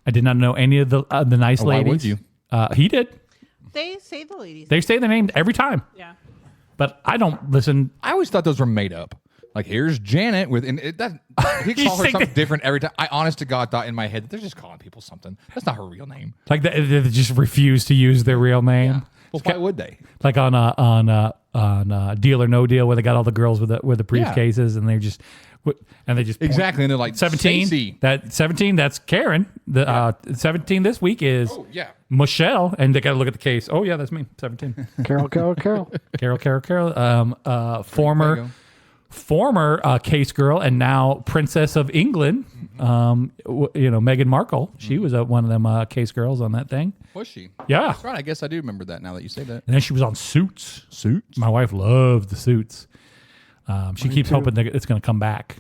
I did not know any of the nice Why ladies. would you? He did. They say the ladies. They say their name every time, Yeah. but I don't listen. I always thought those were made up. Like, here's Janet with, and it, that, he You call her think something that- different every time. I honest to God thought in my head that they're just calling people something. That's not her real name. Like they just refuse to use their real name. Well, why would they? Like on Deal or No Deal, where they got all the girls with the briefcases, and they just point. Exactly. And they're like, 17. Stacey. That 17. That's Karen. The 17 this week is Oh, yeah. Michelle, and they got to look at the case. Oh yeah, that's me. 17. Carol. Carol. Faygo. Former case girl and now Princess of England. Meghan Markle. She was one of them case girls on that thing. Was she? Yeah. That's right. I guess I do remember that now that you say that. And then she was on Suits. Suits. My wife loves the Suits. She keeps hoping that it's going to come back.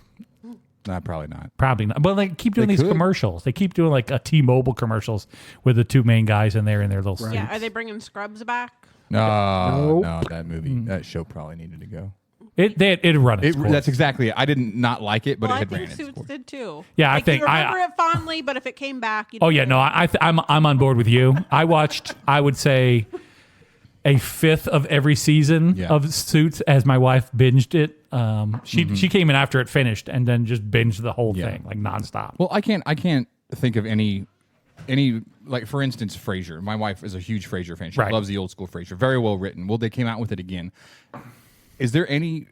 Nah, probably not. Probably not. But they keep doing They these could. commercials. They keep doing like a T-Mobile commercials with the two main guys in there in their little suits. Yeah. Are they bringing Scrubs back? No, Nope. no, that movie, that show probably needed to go. It run its course. That's exactly it. I didn't not like it, but Well, it I had think ran its Suits course. did too. Yeah, I like, think you remember it fondly, but if it came back, you'd Oh yeah, no, I'm on board with you. I watched, I would say, a fifth of every season of Suits as my wife binged it. She came in after it finished and then just binged the whole thing like nonstop. Well, I can't think of any like, for instance, Frasier. My wife is a huge Frasier fan. She Right. loves the old school Frasier. Very well written. Well, they came out with it again. Is there any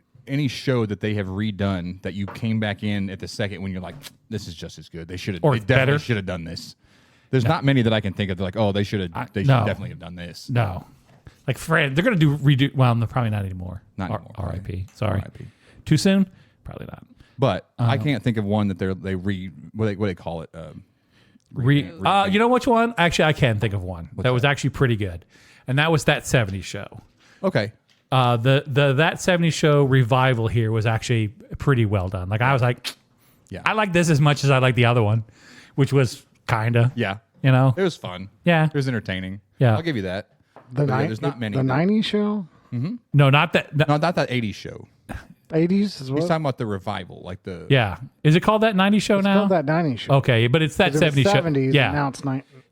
show that they have redone that you came back in at the second when you're like, this is just as good? They should have. Or They it's definitely better? should have done this. There's not many that I can think of. Like, oh, they should have. They should no. definitely have done this. No, Like Fred, they're going to redo. Well, no, probably not anymore. Not anymore. R.I.P. Sorry. R.I.P. Too soon? Probably not. But I can't think of one that what do they call it? You know which one? Actually, I can think of one that was actually pretty good, and that was That 70s Show. Okay. The That 70s Show revival here was actually pretty well done. Like I was like, Yeah. I like this as much as I like the other one, which was kinda. Yeah. You know. It was fun. Yeah. It was entertaining. Yeah. I'll give you that. There's not many. The 90s show? No, not that. No, not that 80s show. 80s as well? He's talking about the revival, like the. Yeah. Is it called That 90s Show It's now? called that 90s show. Okay, but it's That 70s show. 70s, Yeah. and now it's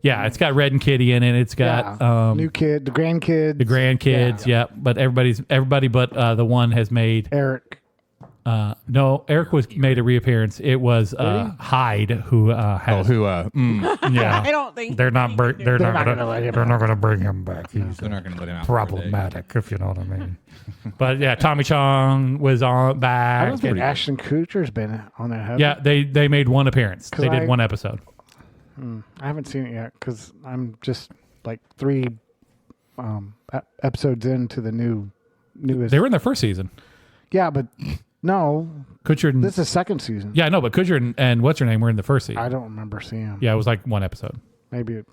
Yeah, it's got Red and Kitty in it. It's got new kid, the grandkids. the grandkids. Yeah. Yep. But everybody but the one has made. Eric. No, Eric made a reappearance. It was Hyde who has. Yeah. I don't think They're not. They're not not gonna. gonna let him They're not gonna bring him back. He's They're not going to let him out. for a day. problematic, if you know what I mean. But yeah, Tommy Chong was on I back. don't think Ashton Kutcher's been on that. Has Yeah, they made one appearance. They did one episode. I haven't seen it yet because I'm just like 3 episodes into the newest. They were in their first season. Yeah, but no, Kutcher and this is second season. yeah, no, but Kutcher and what's her name were in the first season. I don't remember seeing him. Yeah, it was like one episode. Maybe it's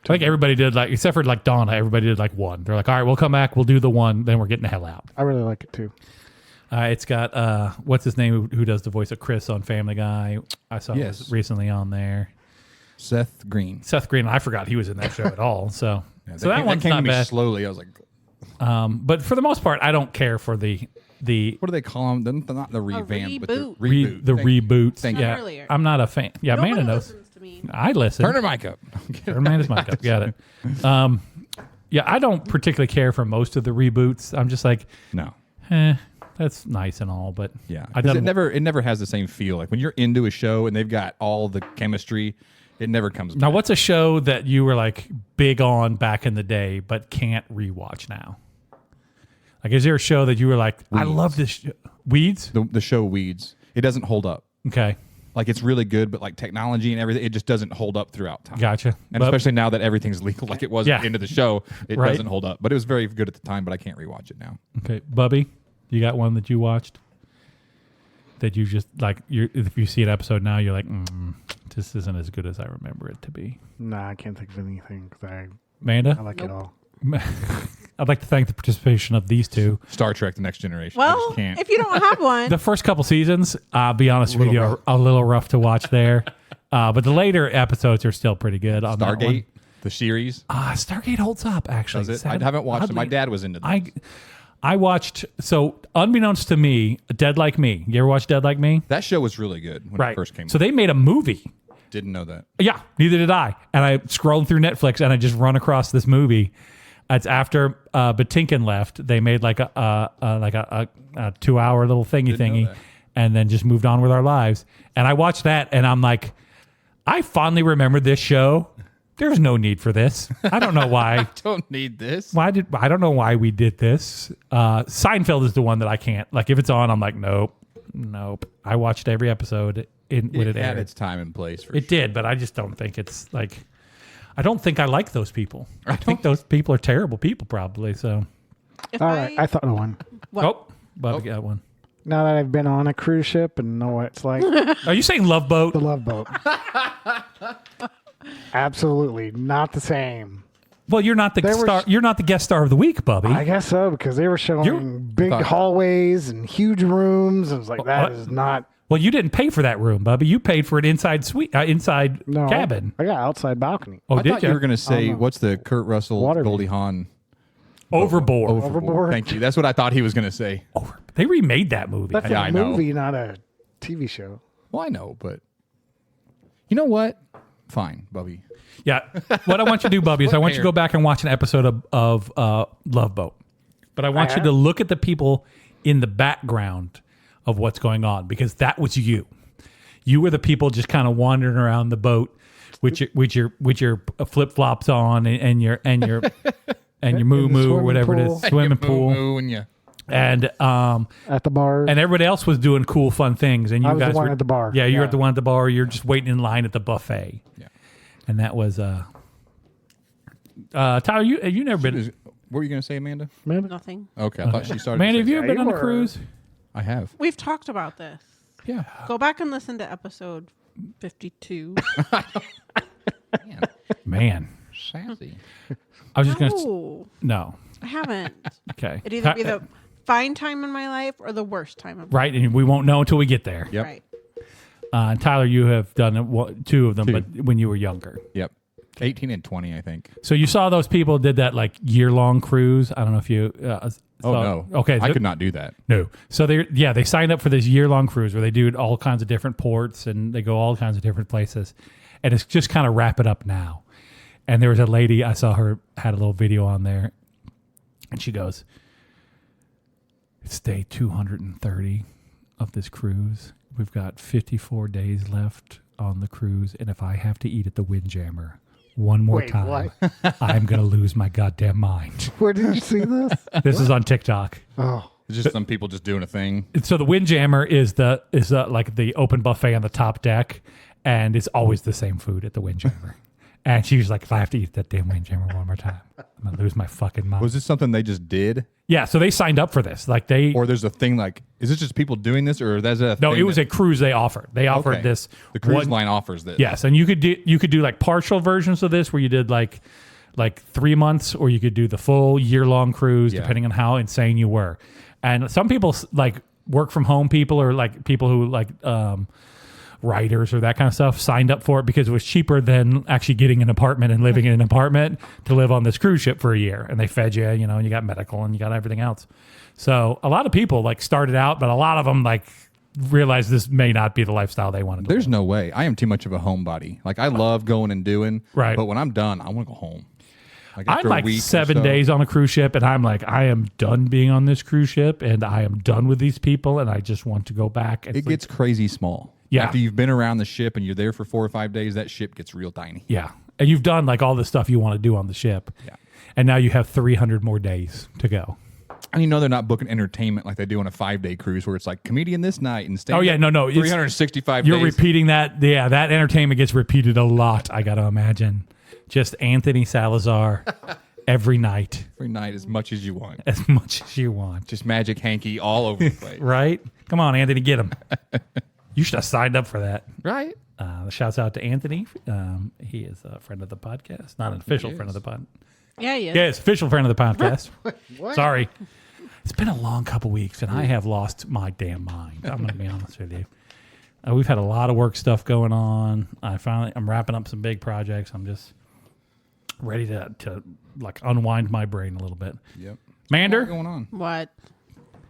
I think everybody did like, except for like Donna, everybody did like one. They're like, all right, we'll come back, we'll do the one, then we're getting the hell out. I really like it too. It's got what's his name who does the voice of Chris on Family Guy. I saw Yes. it recently on there. Seth Green. Seth Green. I forgot he was in that show at all. So Yeah, so that one's came not to me bad. slowly. I was like, But for the most part, I don't care for the what do they call them? Not the revamp, but the reboot. reboot. the reboots. Thank yeah, earlier. I'm not a fan. Yeah, Nobody Amanda knows. listens to me. I listen. Turn her mic up. Turn Amanda's mic up. Got it. Yeah, I don't particularly care for most of the reboots. I'm just like, No. that's nice and all, but Yeah. I 'Cause don't. it never has the same feel. Like when you're into a show and they've got all the chemistry, it never comes Now, back. what's a show that you were like big on back in the day but can't rewatch now? Like, is there a show that you were like, I love this Weeds? The show Weeds. It doesn't hold up. Okay, Like it's really good, but like technology and everything, it just doesn't hold up throughout time. gotcha. And But- especially now that everything's legal, like it was Yeah. into the show, it Right. doesn't hold up. But it was very good at the time, but I can't rewatch it now. okay, Bubby, you got one that you watched that you just like? If you see an episode now, you're like, this isn't as good as I remember it to be. Nah, I can't think of anything because I Amanda, like it all. I'd like to thank the participation of these two. Star Trek: The Next Generation. I Well, just can't. if you don't have one, The first couple seasons, I'll be honest with you, are a little rough to watch there. But the later episodes are still pretty good. On that one. Stargate, the series. Stargate holds up, actually. Does it? I haven't watched it. My dad was into this. I watched, so unbeknownst to me, Dead Like Me. You ever watch Dead Like Me? That show was really good when it first came So out. they made a movie. Didn't know that. Yeah, neither did I. And I scrolled through Netflix and I just run across this movie. It's after Batinkin left. They made like a 2-hour little thingy, that. and then just moved on with our lives. And I watched that, and I'm like, I fondly remember this show. There's no need for this. I don't know why. Don't need this. I don't know why we did this. Seinfeld is the one that I can't. Like, if it's on, I'm like, nope. I watched every episode when it It had aired. its time and place. It did, but I just don't think it's like. I don't think I like those people. I think those people are terrible people, probably. So, if All right, I thought of one. What? Bubby got one. Now that I've been on a cruise ship and know what it's like, Are you saying Love Boat? the Love Boat. Absolutely not the same. Well, you're not the There was- star. You're not the guest star of the week, Bubby. I guess so because they were showing big hallways and huge rooms. I was like, that What? is not. Well, you didn't pay for that room, Bubby. You paid for an inside suite, inside No, cabin. I got outside balcony. Oh, I did thought you were going to say, no. what's the Kurt Russell, Waterview. Goldie Hawn? Overboard. Overboard. Thank you. That's what I thought he was going to say. They remade that movie. That's Yeah, a I know. movie, not a TV show. Well, I know, but you know what? Fine, Bubby. Yeah. What I want you to do, Bubby, is I want you to go back and watch an episode of Love Boat. But I want you to look at the people in the background of what's going on, because that was you. You were the people just kind of wandering around the boat with your flip flops on and your moo moo or whatever it is, swimming pool, Moo, and yeah. and At the bar. and everybody else was doing cool, fun things, and you I was the guys one were at the bar. Yeah, you're Yeah. at the one at the bar. You're just waiting in line at the buffet. Yeah. And that was Tyler. You never been. What were you going to say, Amanda? Nothing. Okay, I thought she started. Amanda, to have say you ever been on a cruise? I have. We've talked about this. Yeah. Go back and listen to episode 52. Man. Sassy. I was just going to... No, No. I haven't. Okay. It'd either be the fine time in my life or the worst time of my Right, and we won't know until we get there. Yep. life. And Tyler, you have done two of them, but when you were younger. Yep. 18 and 20, I think. So you saw those people did that like year-long cruise. I don't know if you... No. Okay. I could not do that. No. So they signed up for this year-long cruise where they do all kinds of different ports and they go all kinds of different places. And it's just kind of wrap it up now. And there was a lady, I saw her, had a little video on there. And she goes, it's day 230 of this cruise. We've got 54 days left on the cruise. And if I have to eat at the Windjammer one more time, I'm going to lose my goddamn mind. Where did you see this? This is on TikTok. Oh. It's just some people just doing a thing. So the Windjammer is like the open buffet on the top deck, and it's always the same food at the Windjammer. And she was like, if I have to eat that damn Windjammer one more time, I'm going to lose my fucking mind. Was this something they just did? Yeah, so they signed up for this. Like Or there's a thing like, is this just people doing this, or that's a No, thing it was a cruise they offered. They offered this. The cruise line offers this. Yes, and you could do like partial versions of this where you did like 3 months, or you could do the full year-long cruise, depending on how insane you were. And some people like work from home people, or like people who like writers or that kind of stuff, signed up for it because it was cheaper than actually getting an apartment and living in an apartment to live on this cruise ship for a year. And they fed you, and you got medical and you got everything else. So a lot of people like started out, but a lot of them like realized this may not be the lifestyle they wanted to There's live. no way. I am too much of a homebody. Like, I love going and doing, Right. But when I'm done, I want to go home. Like I'm after a like week or 7 so. days on a cruise ship, and I'm like, I am done being on this cruise ship, and I am done with these people, and I just want to go back. And It sleep. gets crazy small. Yeah. After you've been around the ship and you're there for 4 or 5 days, that ship gets real tiny. Yeah. And you've done like all the stuff you want to do on the ship. Yeah. And now you have 300 more days to go. And they're not booking entertainment like they do on a 5-day cruise where it's like comedian this night and stay. Oh, yeah. No. 365 You're days. repeating that. Yeah. That entertainment gets repeated a lot, I got to imagine. Just Anthony Salazar every night. Every night as much as you want. As much as you want. Just magic hanky all over the place. Right? Come on, Anthony, get him. You should have signed up for that. Right? Shouts out to Anthony. He is a friend of the podcast. Not an official friend of the podcast. Yeah, he is. Yes, official friend of the podcast. What? Sorry. It's been a long couple weeks, and I have lost my damn mind. I'm going to be honest with you. We've had a lot of work stuff going on. I'm wrapping up some big projects. I'm just ready to like unwind my brain a little bit. Yep. Mander, What's going on? What?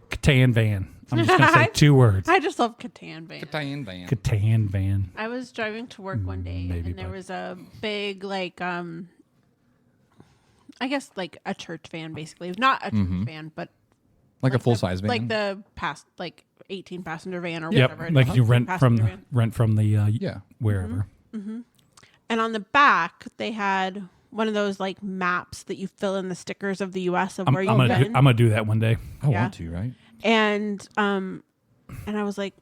Catan van. I'm just going to say 2 words. I just love Catan van. Catan van. Catan van. I was driving to work one day, Maybe, and there but- was a big, like, I guess like a church van, basically. Not a church van, but Like a full-size van. like the 18 passenger van or Yep, whatever. it like is. you rent Passenger from the Yeah. wherever. And on the back, they had one of those like maps that you fill in the stickers of the U.S. of I'm where you've gonna been. I'm gonna do that one day. I Yeah. want to, right? And I was like,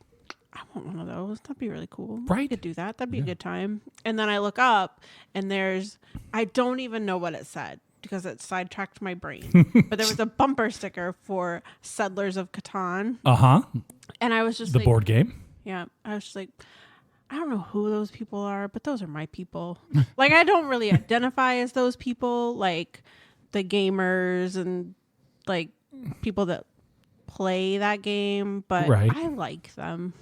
I want one of those. That'd be really cool. I Right. could do that. That'd be a good time. And then I look up, and I don't even know what it said because it sidetracked my brain. But there was a bumper sticker for Settlers of Catan, and I was just The like, board game. yeah, I was just like, I don't know who those people are, but those are my people. Like, I don't really identify as those people, like the gamers and like people that play that game, but Right. I like them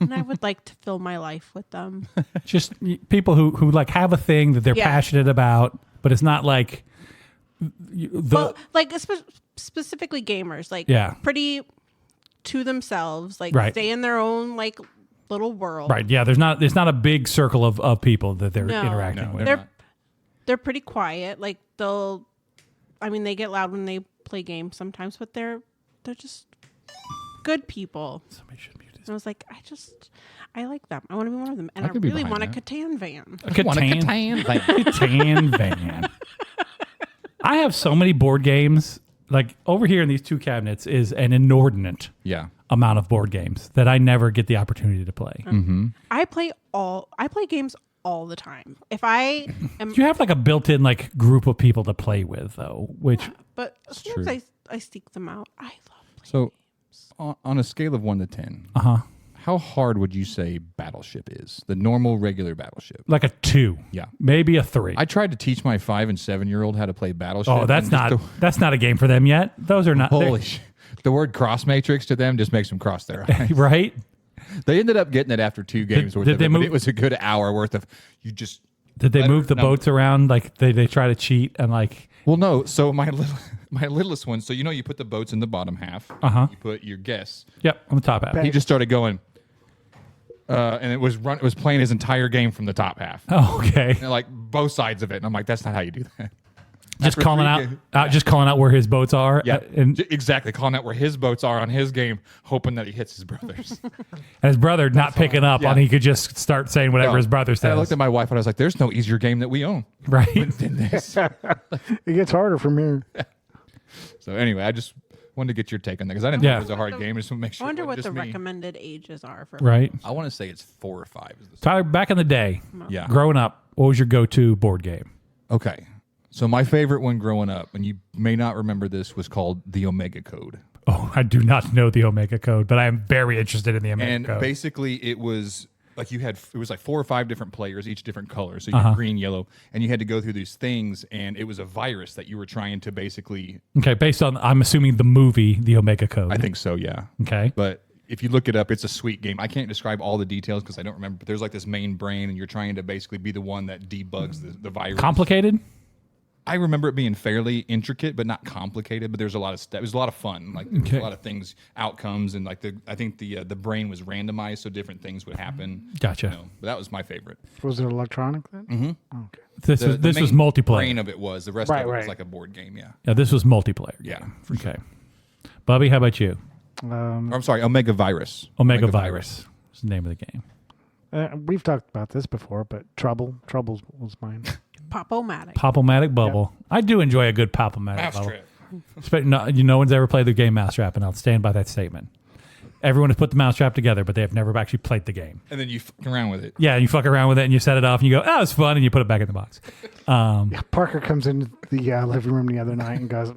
and I would like to fill my life with them. Just people who like have a thing that they're Yeah. passionate about, but it's not like Well, like specifically gamers, like Yeah. pretty to themselves, like Right. stay in their own like little world. right. Yeah, there's not a big circle of people that they're No. interacting No, with. They're they're pretty quiet. Like they get loud when they play games sometimes, but they're just good people. Somebody should mute this. And I was like, I like them. I want to be one of them. And I I could be really behind want a that. Catan van. A Want a Catan, Catan van. Catan van. I have so many board games. Like over here in these 2 cabinets is an inordinate Yeah. amount of board games that I never get the opportunity to play. I play games all the time. If I am You have like a built-in like group of people to play with, though, which but sometimes I seek them out. I love So, on a scale of 1 to 10, how hard would you say Battleship is? The normal, regular Battleship? Like a 2. Yeah. Maybe a 3. I tried to teach my 5 and 7-year-old how to play Battleship. Oh, that's not a game for them yet. Those are not. Holy shit. The word cross matrix to them just makes them cross their eyes. Right? They ended up getting it after 2 games worth of it, but it was a good hour worth of Did they move the boats around? Like they try to cheat and like. Well, no. So my littlest one. So you put the boats in the bottom half. You put your guess. Yep, on the top half. He just started going, and it was playing his entire game from the top half. Oh, okay. And like both sides of it, and I'm like, that's not how you do that. Just calling out where his boats are. Yeah, And exactly. Calling out where his boats are on his game, hoping that he hits his brothers. his brother not picking up on, he could just start saying whatever his brother says. And I looked at my wife and I was like, "There's no easier game that we own." Right. Than this. It gets harder from here. So anyway, I just wanted to get your take on that because I didn't think it was a hard game. I just want to make sure. I wonder what just the me. recommended ages are for. Right. I want to say it's 4 or 5. Tyler, back in the day, Yeah. growing up, what was your go-to board game? Okay. So my favorite one growing up, and you may not remember this, was called the Omega Code. Oh, I do not know the Omega Code, but I am very interested in the Omega Code. And basically, it was like it was like 4 or 5 different players, each different color. So you had green, yellow, and you had to go through these things, and it was a virus that you were trying to basically. Okay, based on, I'm assuming the movie, the Omega Code. I think so, yeah. Okay. But if you look it up, it's a sweet game. I can't describe all the details because I don't remember, but there's like this main brain, and you're trying to basically be the one that debugs the virus. Complicated? I remember it being fairly intricate, but not complicated. But there's a lot of it was a lot of fun. Like there was a lot of things, outcomes, and like I think the brain was randomized, so different things would happen. Gotcha. But that was my favorite. Was it electronic then? Mm-hmm. Okay. This was main multiplayer. Brain of it was the rest of it was like a board game. Yeah. Yeah, this was multiplayer. Yeah. Okay. Bubby, how about you? Or, I'm sorry, Omega Virus. Omega Virus is the name of the game. We've talked about this before, but Trouble was mine. Pop-O-Matic. Pop-O-Matic Bubble. I do enjoy a good Pop-O-Matic Bubble. No one's ever played the game Mousetrap, and I'll stand by that statement. Everyone has put the Mousetrap together, but they have never actually played the game. And then you fuck around with it. Yeah, and you fuck around with it, and you set it off, and you go, "Oh, it's fun," and you put it back in the box. Parker comes into the living room the other night and goes,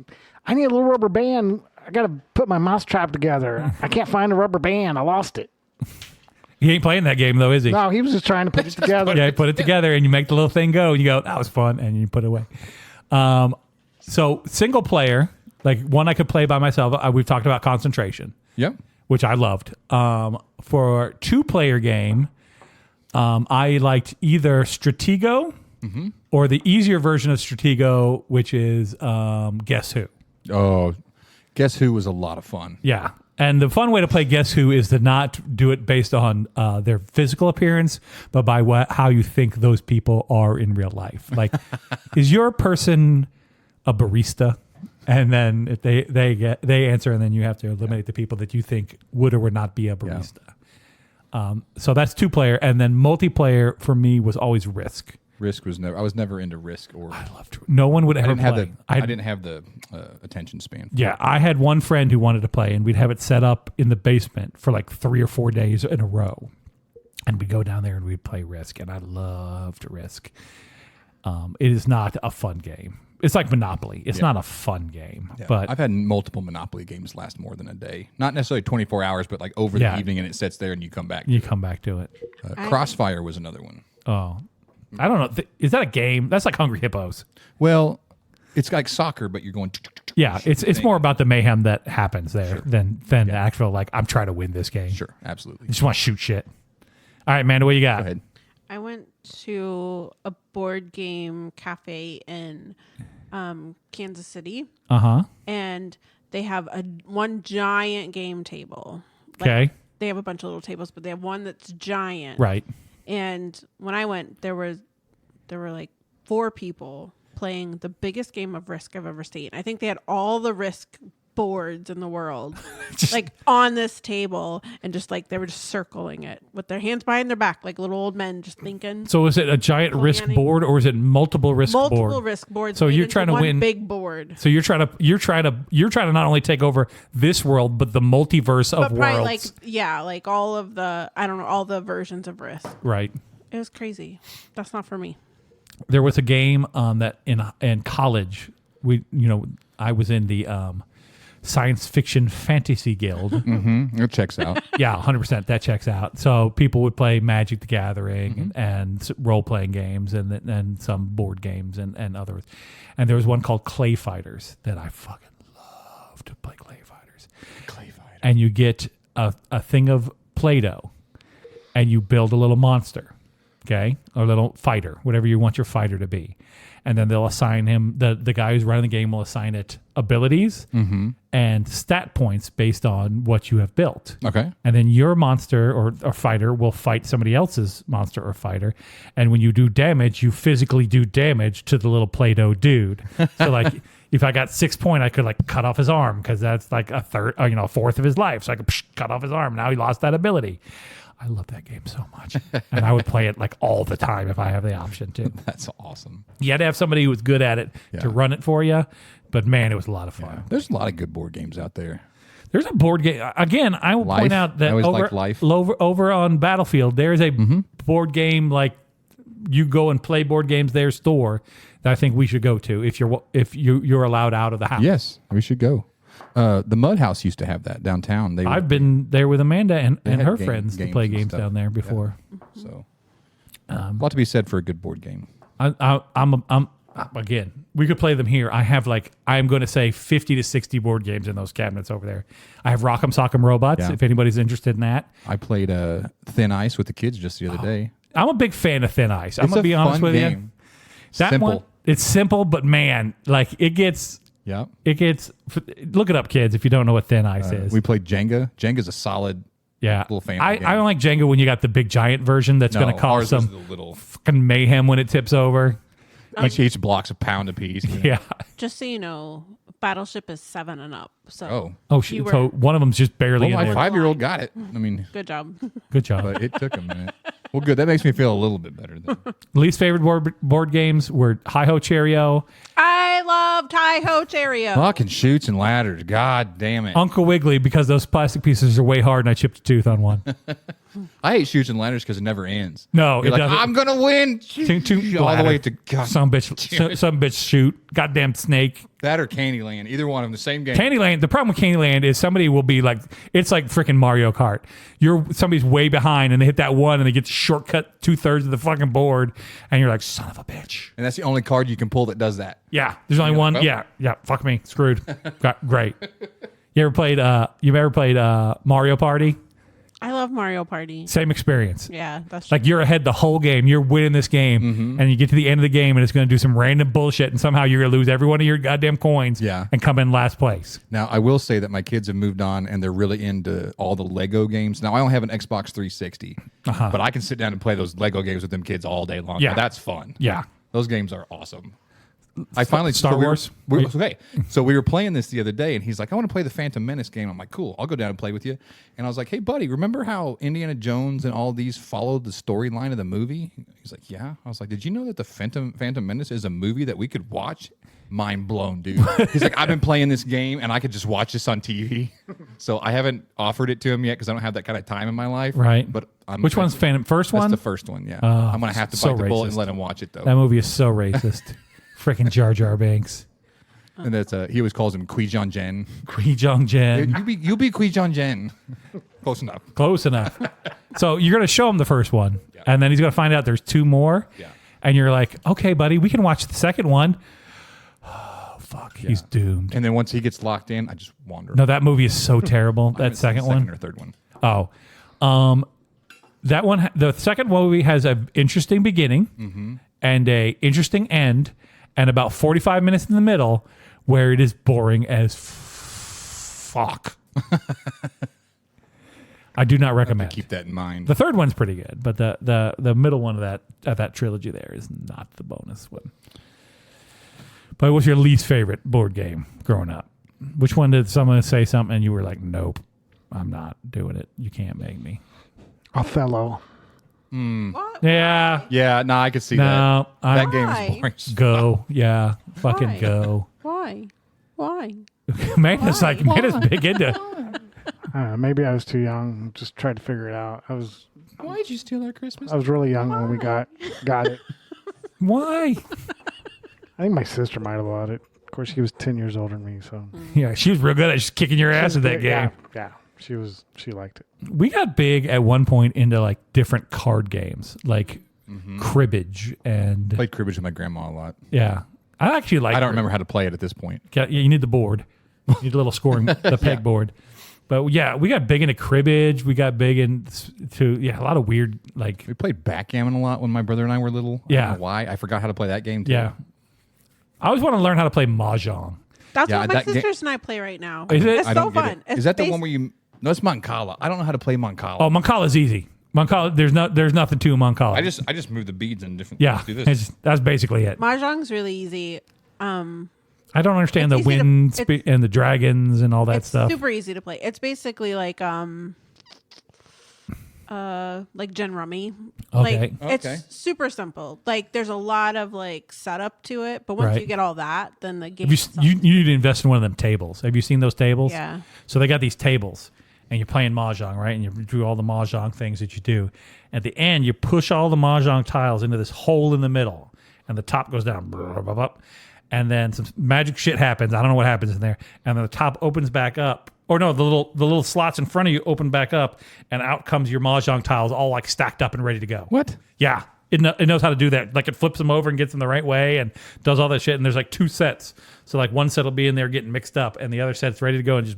"I need a little rubber band. I got to put my Mousetrap together. I can't find a rubber band. I lost it." He ain't playing that game, though, is he? No, he was just trying to put it together. Yeah, you put it together, and you make the little thing go, and you go, "That was fun," and you put it away. So single player, like one I could play by myself. We've talked about Concentration. Yep. Which I loved. For 2-player game, I liked either Stratego or the easier version of Stratego, which is Guess Who. Oh, Guess Who was a lot of fun. Yeah. And the fun way to play Guess Who is to not do it based on their physical appearance, but by how you think those people are in real life. Like, is your person a barista? And then if they answer, and then you have to eliminate the people that you think would or would not be a barista. Yeah. So that's 2-player, and then multiplayer for me was always Risk. Risk was I was never into Risk or. I loved. No one would ever play. I didn't have the attention span. Yeah, I had one friend who wanted to play, and we'd have it set up in the basement for like 3 or 4 days in a row, and we'd go down there and we'd play Risk, and I loved Risk. It is not a fun game. It's like Monopoly. It's not a fun game. Yeah. But I've had multiple Monopoly games last more than a day. Not necessarily 24 hours, but like over the evening, and it sits there and you come back. You come back to it. Crossfire was another one. Oh, I don't know. Is that a game? That's like Hungry Hippos. Well, it's like soccer, but you're going. Yeah, it's more about the mayhem that happens there than the actual like I'm trying to win this game. Sure, absolutely. You just want to shoot shit. All right, Amanda, what you got? Go ahead. I went to a board game cafe in Kansas City. And they have one giant game table. Okay. They have a bunch of little tables, but they have one that's giant. Right. And when I went, there were like 4 people playing the biggest game of Risk I've ever seen. I think they had all the Risk boards in the world like on this table, and just like they were just circling it with their hands behind their back like little old men just thinking. So is it a giant Risk board, or is it multiple Risk boards? So you're trying to win big board. So you're trying to not only take over this world but the multiverse of worlds. Like all of the all the versions of Risk. Right. It was crazy. That's not for me. There was a game that in college I was in the science fiction fantasy guild. It checks out. Yeah, 100%. That checks out. So people would play Magic the Gathering and role playing games and some board games and others. And there was one called Clay Fighters that I fucking love to play Clay Fighters. Clay fighter. And you get a thing of Play-Doh and you build a little monster, okay? Or a little fighter, whatever you want your fighter to be. And then they'll assign him, the guy who's running the game will assign it abilities and stat points based on what you have built. Okay. And then your monster or fighter will fight somebody else's monster or fighter. And when you do damage, you physically do damage to the little Play-Doh dude. So like if I got 6 points, I could like cut off his arm because that's like a fourth of his life. So I could cut off his arm. Now he lost that ability. I love that game so much. And I would play it like all the time if I have the option to. That's awesome. You had to have somebody who was good at it to run it for you. But man, it was a lot of fun. Yeah. There's a lot of good board games out there. There's a board game. Again, I will point out that I always liked Life. over on Battlefield, there's a board game like you go and play board games there store that I think we should go to if you're allowed out of the house. Yes, we should go. The Mud House used to have that downtown. I've been there with Amanda and had her friends to play and games stuff. down there before. Yeah. So, a lot to be said for a good board game. I'm again, we could play them here. I'm going to say 50 to 60 board games in those cabinets over there. I have Rock'em Sock'em Robots, Yeah. if anybody's interested in that. I played Thin Ice with the kids just the other day. I'm a big fan of Thin Ice. I'm It's going to a be honest fun with game. you. That Simple. one, it's simple, but man, like it gets, Yeah. look it up, kids, if you don't know what Thin Ice is. We played Jenga. Jenga's a solid Yeah. little family I game. don't like Jenga when you got the big giant version that's going to cause ours was some the little, fucking mayhem when it tips over. like each block's a pound apiece. Yeah. Just so you know, Battleship is 7 and up. So Oh, shit. You were- So one of them's just barely Well, my in there. 5-year-old got it. I mean, good job. Good job. but it took a minute. Well, good. That makes me feel a little bit better. Then. Least favorite board games were Hi-Ho Cherry-O, I love Hi-Ho Cherry-O. Fucking shoots and ladders. God damn it. Uncle Wiggly, because those plastic pieces are way hard and I chipped a tooth on one. I hate shoots and ladders because it never ends. No, You're it like, doesn't. I'm going to win. All the way to God. Some bitch shoot. Goddamn snake. That or Candyland. Either one of them, the same game. Candyland. The problem with Candyland is somebody will be like, it's like freaking Mario Kart. Somebody's way behind and they hit that one and they get to shortcut 2/3 of the fucking board and you're like, son of a bitch. And that's the only card you can pull that does that. Yeah, there's only one. oh. Yeah, fuck me, screwed. Great. You ever played Mario Party? I love Mario Party. Same experience. Yeah, that's true. Like you're ahead the whole game. You're winning this game, and you get to the end of the game, and it's going to do some random bullshit, and somehow you're going to lose every one of your goddamn coins. Yeah. and come in last place. Now, I will say that my kids have moved on and they're really into all the Lego games. Now, I only have an Xbox 360, but I can sit down and play those Lego games with them kids all day long. Yeah. Now, that's fun. Yeah. Those games are awesome. I finally Star Wars? Okay, so we were playing this the other day, and he's like, "I want to play the Phantom Menace game." I'm like, "Cool, I'll go down and play with you." And I was like, "Hey, buddy, remember how Indiana Jones and all these followed the storyline of the movie?" He's like, "Yeah." I was like, "Did you know that the Phantom Menace is a movie that we could watch?" Mind blown, dude. He's like, "I've been playing this game, and I could just watch this on TV." So I haven't offered it to him yet because I don't have that kind of time in my life. Right. But Which one's Phantom? First one? That's the first one. Yeah. I'm gonna have to so bite the bullet and racist. let him watch it though. That movie is so racist. Freaking Jar Jar Binks. And that's he always calls him Qui Jon Jen. Qui Jong Jen. You be Qui Jon Jen. Close enough. Close enough. So you're going to show him the first one, and then he's going to find out there's two more. Yeah. And you're like, okay, buddy, we can watch the second one. Oh, fuck. He's doomed. And then once he gets locked in, I just wander. No, that movie is so terrible. I That haven't seen the second one. or third one. Oh. That one, the second movie has an interesting beginning and a interesting end, and about 45 minutes in the middle where it is boring as fuck. I do not recommend. Keep that in mind. The third one's pretty good, but the middle one of that trilogy there is not the bonus one. But what's your least favorite board game growing up? Which one did someone say something and you were like, nope, I'm not doing it. You can't make me. Othello. What? Yeah. Yeah, no, I could see No. that. That I game Why? is boring. go. Yeah. Fucking Why? go. Why? Manda's like, Manda's big into. Maybe I was too young. Just tried to figure it out. I was Why'd you steal our Christmas? really young when we got it. Why? I think my sister might have bought it. Of course, he was 10 years older than me, so. Yeah, she was real good at just kicking your ass at that game. Yeah. She liked it. We got big at one point into like different card games, like cribbage and Played cribbage with my grandma a lot. yeah. I actually like. I don't remember how to play it at this point. Yeah, you need the board. You need a little scoring, the peg board. But yeah, we got big into cribbage. We got big into a lot of weird like. We played backgammon a lot when my brother and I were little. I don't know why. I forgot how to play that game too. Yeah. I always want to learn how to play mahjong. That's Yeah, what my that sisters and I play right now. Is it? It's I so don't get fun. it. Is that the one where you? No, it's Mancala. I don't know how to play Mancala. Oh, Mancala's easy. Mancala, there's nothing to Mancala. I just move the beads in different. yeah, Let's do this. that's basically it. Mahjong's really easy. I don't understand the It's easy to- wind it's- and the dragons and all that It's stuff. super easy to play. It's basically like Gen Rummy. Okay. Like Okay. it's super simple. Like there's a lot of like setup to it, but once Right. you get all that, then the game. You need to invest in one of them tables. Have you seen those tables? Yeah. So they got these tables, and you're playing mahjong, right? And you do all the mahjong things that you do. At the end, you push all the mahjong tiles into this hole in the middle, and the top goes down. And then some magic shit happens. I don't know what happens in there. And then the top opens back up. Or no, the little slots in front of you open back up, and out comes your mahjong tiles all like stacked up and ready to go. What? Yeah. It knows how to do that. Like it flips them over and gets them the right way and does all that shit. And there's like two sets. So like one set will be in there getting mixed up, and the other set's ready to go and just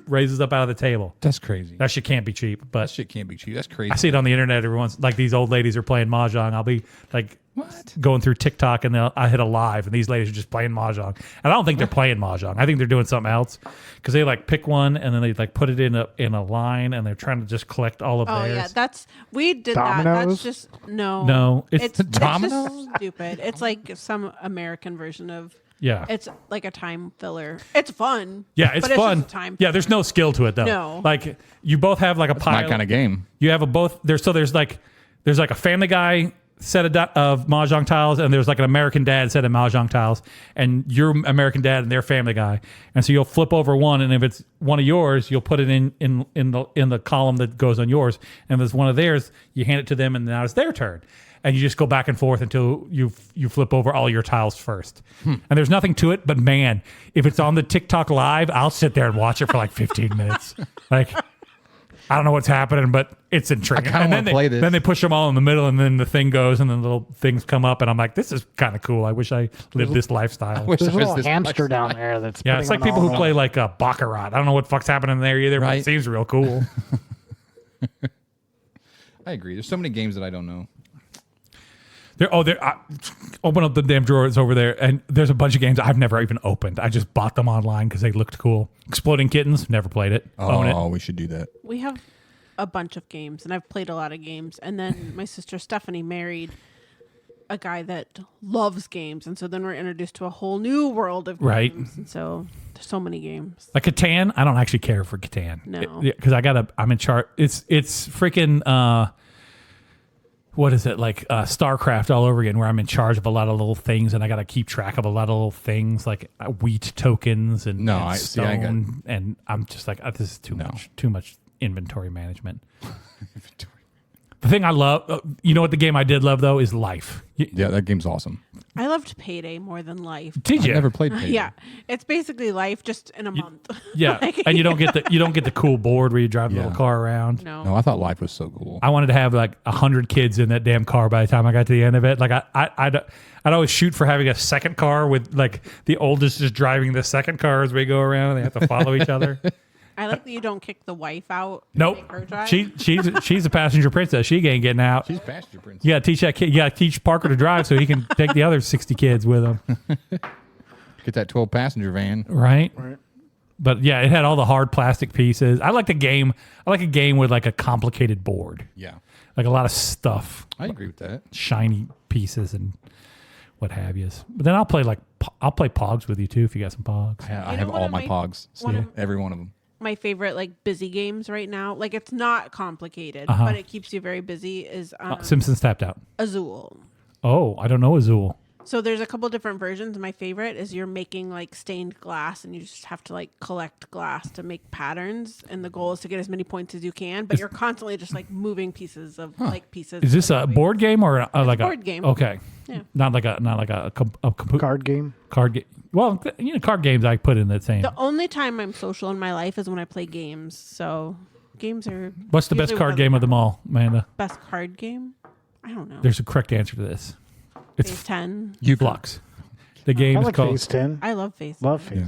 raises up out of the table. That's crazy. That shit can't be cheap. But That shit can't be cheap. That's crazy. I see it on the internet every once. Like these old ladies are playing mahjong. I'll be like What? going through TikTok, and I hit a live, and these ladies are just playing mahjong. And I don't think they're playing mahjong. I think they're doing something else because they like pick one and then they like put it in a line, and they're trying to just collect all of Oh theirs. yeah, we did that. Dominoes? That's just no. No, it's Dominoes? It's just stupid. It's like some American version of. Yeah. It's like a time filler. It's fun. Yeah, it's but fun. It's just a time Yeah, there's no skill to it though. No. Like you both have like a pile. My kind of game. You have a both. There's like a Family Guy set of mahjong tiles, and there's like an American Dad set of mahjong tiles, and you're American Dad and they're Family Guy, and so you'll flip over one, and if it's one of yours, you'll put it in the column that goes on yours, and if it's one of theirs, you hand it to them, and now it's their turn. And you just go back and forth until you flip over all your tiles first. And there's nothing to it, but man, if it's on the TikTok live, I'll sit there and watch it for like 15 minutes. Like, I don't know what's happening, but it's intriguing. I kinda And wanna then play this. Then they push them all in the middle, and then the thing goes, and then little things come up, and I'm like, this is kind of cool. I wish I lived this lifestyle. Wish There's I a was little this hamster lifestyle. down there that's Yeah, it's like putting people on who all play the- like Baccarat. I don't know what fuck's happening there either, but Right. it seems real cool. I agree. There's so many games that I don't know. Open up the damn drawers over there, and there's a bunch of games I've never even opened. I just bought them online because they looked cool. Exploding Kittens, never played it. Own it. Oh, we should do that. We have a bunch of games, and I've played a lot of games. And then my sister Stephanie married a guy that loves games, and so then we're introduced to a whole new world of games. Right. And so there's so many games. Like Catan, I don't actually care for Catan. No. Because I'm in charge. It's freaking, what is it? Like StarCraft all over again, where I'm in charge of a lot of little things, and I got to keep track of a lot of little things like wheat tokens and, No, and I see, I got- stone. And I'm just like, this is too much inventory management. The thing I love, you know what the game I did love though, is Life. Yeah, that game's awesome. I loved Payday more than Life. Did I you? never played Payday. Yeah, it's basically Life just in a month. Yeah, Like- and you don't get the cool board where you drive the Yeah. little car around. No, I thought Life was so cool. I wanted to have like 100 kids in that damn car by the time I got to the end of it. Like I'd always shoot for having a second car with like the oldest just driving the second car as we go around, and they have to follow each other. I like that you don't kick the wife out. and Nope, make her drive. she's a passenger princess. She ain't getting out. She's passenger princess. You gotta teach that kid. You gotta teach Parker to drive so he can take the other 60 kids with him. Get that 12 passenger van. Right. Right. But yeah, it had all the hard plastic pieces. I like a game with like a complicated board, Yeah, like a lot of stuff, I agree with that. shiny pieces and what have yous. But then I'll play Pogs with you too if you got some Pogs. I You have know one all of my Pogs. one of- Every one of them. My favorite like busy games right now, like it's not complicated, but it keeps you very busy, is Simpsons tapped out. Azul. Oh, I don't know Azul. So there's a couple different versions. My favorite is you're making like stained glass, and you just have to like collect glass to make patterns. And the goal is to get as many points as you can, but you're constantly just like moving pieces of like pieces. Is this a board game or like a board game? Okay. Yeah. Not like a Card game. card game. Well, card games I put in the same. The only time I'm social in my life is when I play games. So games are. What's the best usually card with game other of them all, Amanda? Best card game? I don't know. There's a correct answer to this. It's Phase 10. Flux. The game I is like called. Phase 10. I love Phase. Love Phase.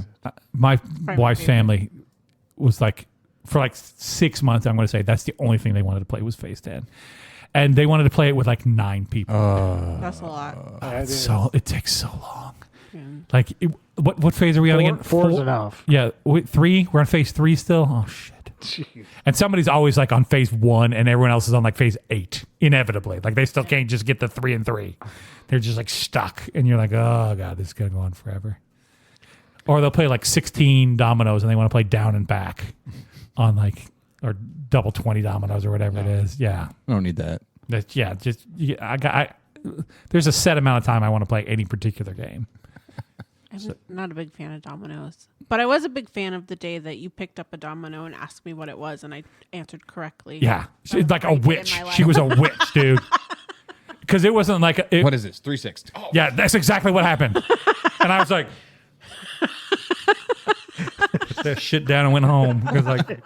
My my wife's favorite. family was like, for like 6 months, I'm going to say that's the only thing they wanted to play was Phase 10. And they wanted to play it with like 9 people. That's a lot. It takes so long. Yeah. Like, what phase are we on again? Four's enough. Yeah, 3. We're on phase 3 still. Oh shit! Jeez. And somebody's always like on phase 1, and everyone else is on like phase 8. Inevitably, like they still can't just get the 3 and 3. They're just like stuck, and you're like, oh god, this is gonna go on forever. Or they'll play like 16 dominoes, and they want to play down and back on like or double 20 dominoes or whatever it is. Yeah, I don't need that. There's a set amount of time I want to play any particular game. I'm not a big fan of dominoes, but I was a big fan of the day that you picked up a domino and asked me what it was, and I answered correctly. Yeah, she's like a great day in witch. my life. She was a witch, dude. Because it wasn't like What is this? 3/6. Oh, yeah, that's exactly what happened. And I was like, put that shit down and went home. Because like,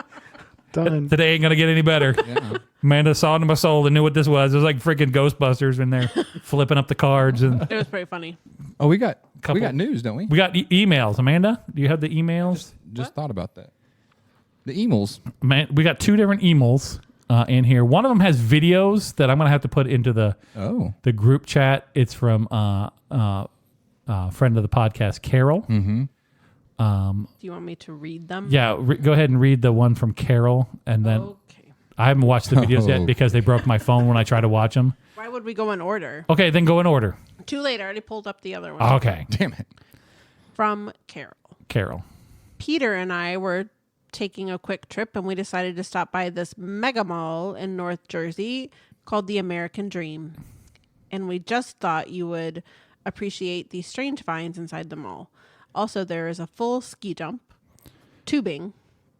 Done. today ain't gonna get any better. yeah. Amanda saw into my soul and knew what this was. It was like freaking Ghostbusters in there, flipping up the cards, and It was pretty funny. Oh, we got Couple- news, don't we? we got emails. Amanda, do you have the emails? Just thought about that. The emails. Man, we got 2 different emails in here. One of them has videos that I'm gonna have to put into the group chat. It's from friend of the podcast, Carol. Mm-hmm. Do you want me to read them? Yeah, go ahead and read the one from Carol, and then Okay. I haven't watched the videos yet because they broke my phone when I try to watch them. Why would we go in order? Okay, then go in order. Too late. I already pulled up the other one. Okay, Damn it. From Carol. Peter and I were taking a quick trip, and we decided to stop by this mega mall in North Jersey called the American Dream. And we just thought you would appreciate the strange finds inside the mall. Also, there is a full ski jump, tubing,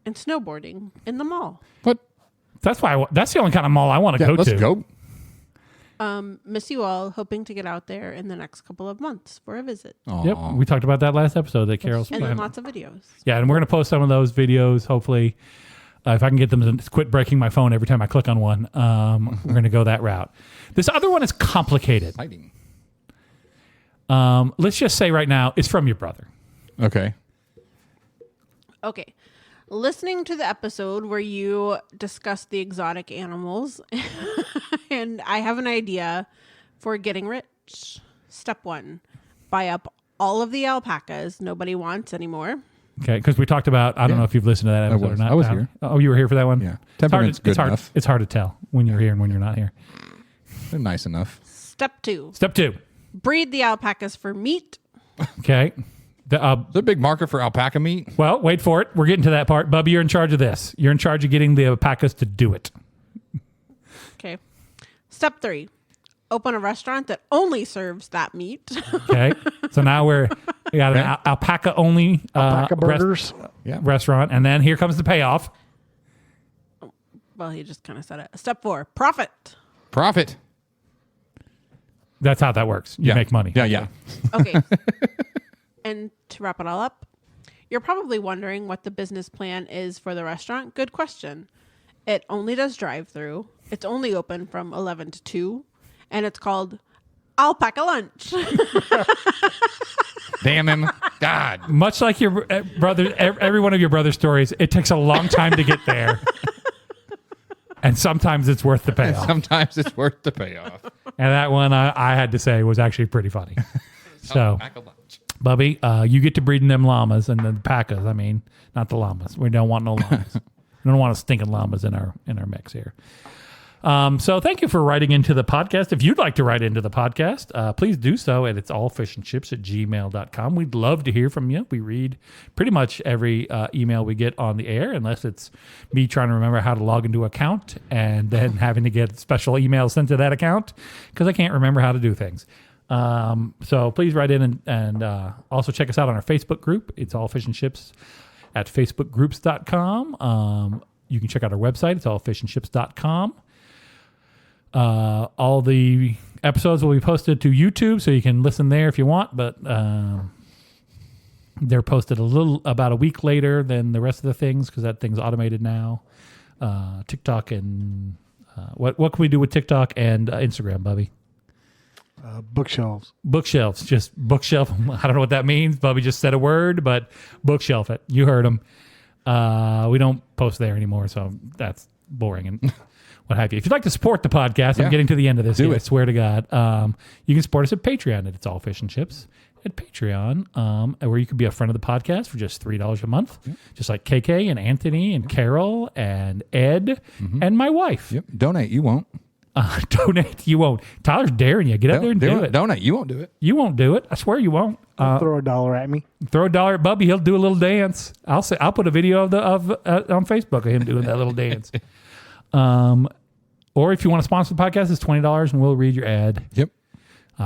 and snowboarding in the mall. What? that's the only kind of mall I want to go let's to. go. Miss you all, hoping to get out there in the next couple of months for a visit. Yep, Aw. we talked about that last episode that Carol's And then planning. lots of videos. Yeah, and we're gonna post some of those videos. Hopefully, if I can get them to quit breaking my phone every time I click on one, we're gonna go that route. This other one is complicated. Exciting. Let's just say right now, it's from your brother. Okay. Okay. Listening to the episode where you discussed the exotic animals, and I have an idea for getting rich. Step 1, buy up all of the alpacas nobody wants anymore. Okay, because we talked about. I don't know if you've listened to that episode or not. I was here. Oh, you were here for that one. Yeah. It's hard Temperament's good it's hard, enough. It's hard to tell when you're here and when you're not here. They're nice enough. Step 2, Step 2. breed the alpacas for meat. Okay. Is there a big market for alpaca meat? Well, wait for it. We're getting to that part. Bubby, you're in charge of this. You're in charge of getting the alpacas to do it. Okay. Step 3, open a restaurant that only serves that meat. Okay. So now we got an alpaca only Alpaca burgers. Yeah. restaurant, and then here comes the payoff. Well, he just kind of said it. Step 4, profit. Profit. That's how that works. You make money. Yeah. Okay. And to wrap it all up, you're probably wondering what the business plan is for the restaurant. Good question. It only does drive-through. It's only open from 11 to 2, and it's called Alpaca Lunch. Damn him. God. Much like your brother, every one of your brother's stories, it takes a long time to get there. And sometimes it's worth the payoff. Sometimes it's worth the payoff. And that one I had to say was actually pretty funny. So, Alpaca lunch. Bubby, you get to breeding them llamas and the pacas. I mean, not the llamas. We don't want no llamas. We don't want stinking llamas in our mix here. So thank you for writing into the podcast. If you'd like to write into the podcast, please do so at itsallfishandchips@gmail.com. We'd love to hear from you. We read pretty much every email we get on the air, unless it's me trying to remember how to log into an account and then having to get special emails sent to that account because I can't remember how to do things. So please write in and also check us out on our Facebook group. It's All Fish and Ships at facebookgroups.com. You can check out our website. It's allfishandships.com. All the episodes will be posted to YouTube, so you can listen there if you want, but they're posted about a week later than the rest of the things because that thing's automated now. TikTok and what can we do with TikTok and Instagram, Bubby? Bookshelves. Bookshelves, just bookshelf. I don't know what that means. Bubby just said a word, but bookshelf it. You heard him. We don't post there anymore, so that's boring and what have you. If you'd like to support the podcast, I'm getting to the end of this. I swear to God. You can support us at Patreon at It's All Fish and Chips at Patreon, where you could be a friend of the podcast for just $3 a month, just like KK and Anthony and Carol and Ed and my wife. Yep. Donate, you won't. Donate, you won't. Tyler's daring you. Get out there and do it. Donate, you won't do it. You won't do it. I swear you won't. Throw $1 at me. Throw $1 at Bubby. He'll do a little dance. I'll put a video of on Facebook of him doing that little dance. Or if you want to sponsor the podcast, it's $20 and we'll read your ad. Yep.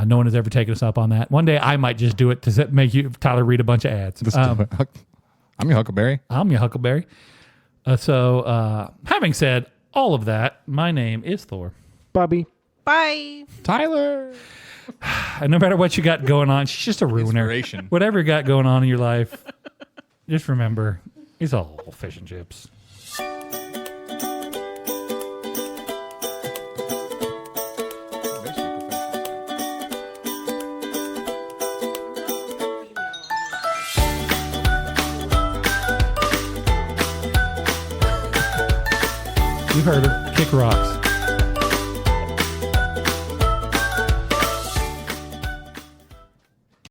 No one has ever taken us up on that. One day I might just do it to make Tyler read a bunch of ads. I'm your Huckleberry. I'm your Huckleberry. So having said all of that, my name is Thor. Bobby. Bye. Tyler. And no matter what you got going on, she's just a ruiner. Inspiration. Whatever you got going on in your life, just remember, it's all fish and chips. You heard her. Kick rocks.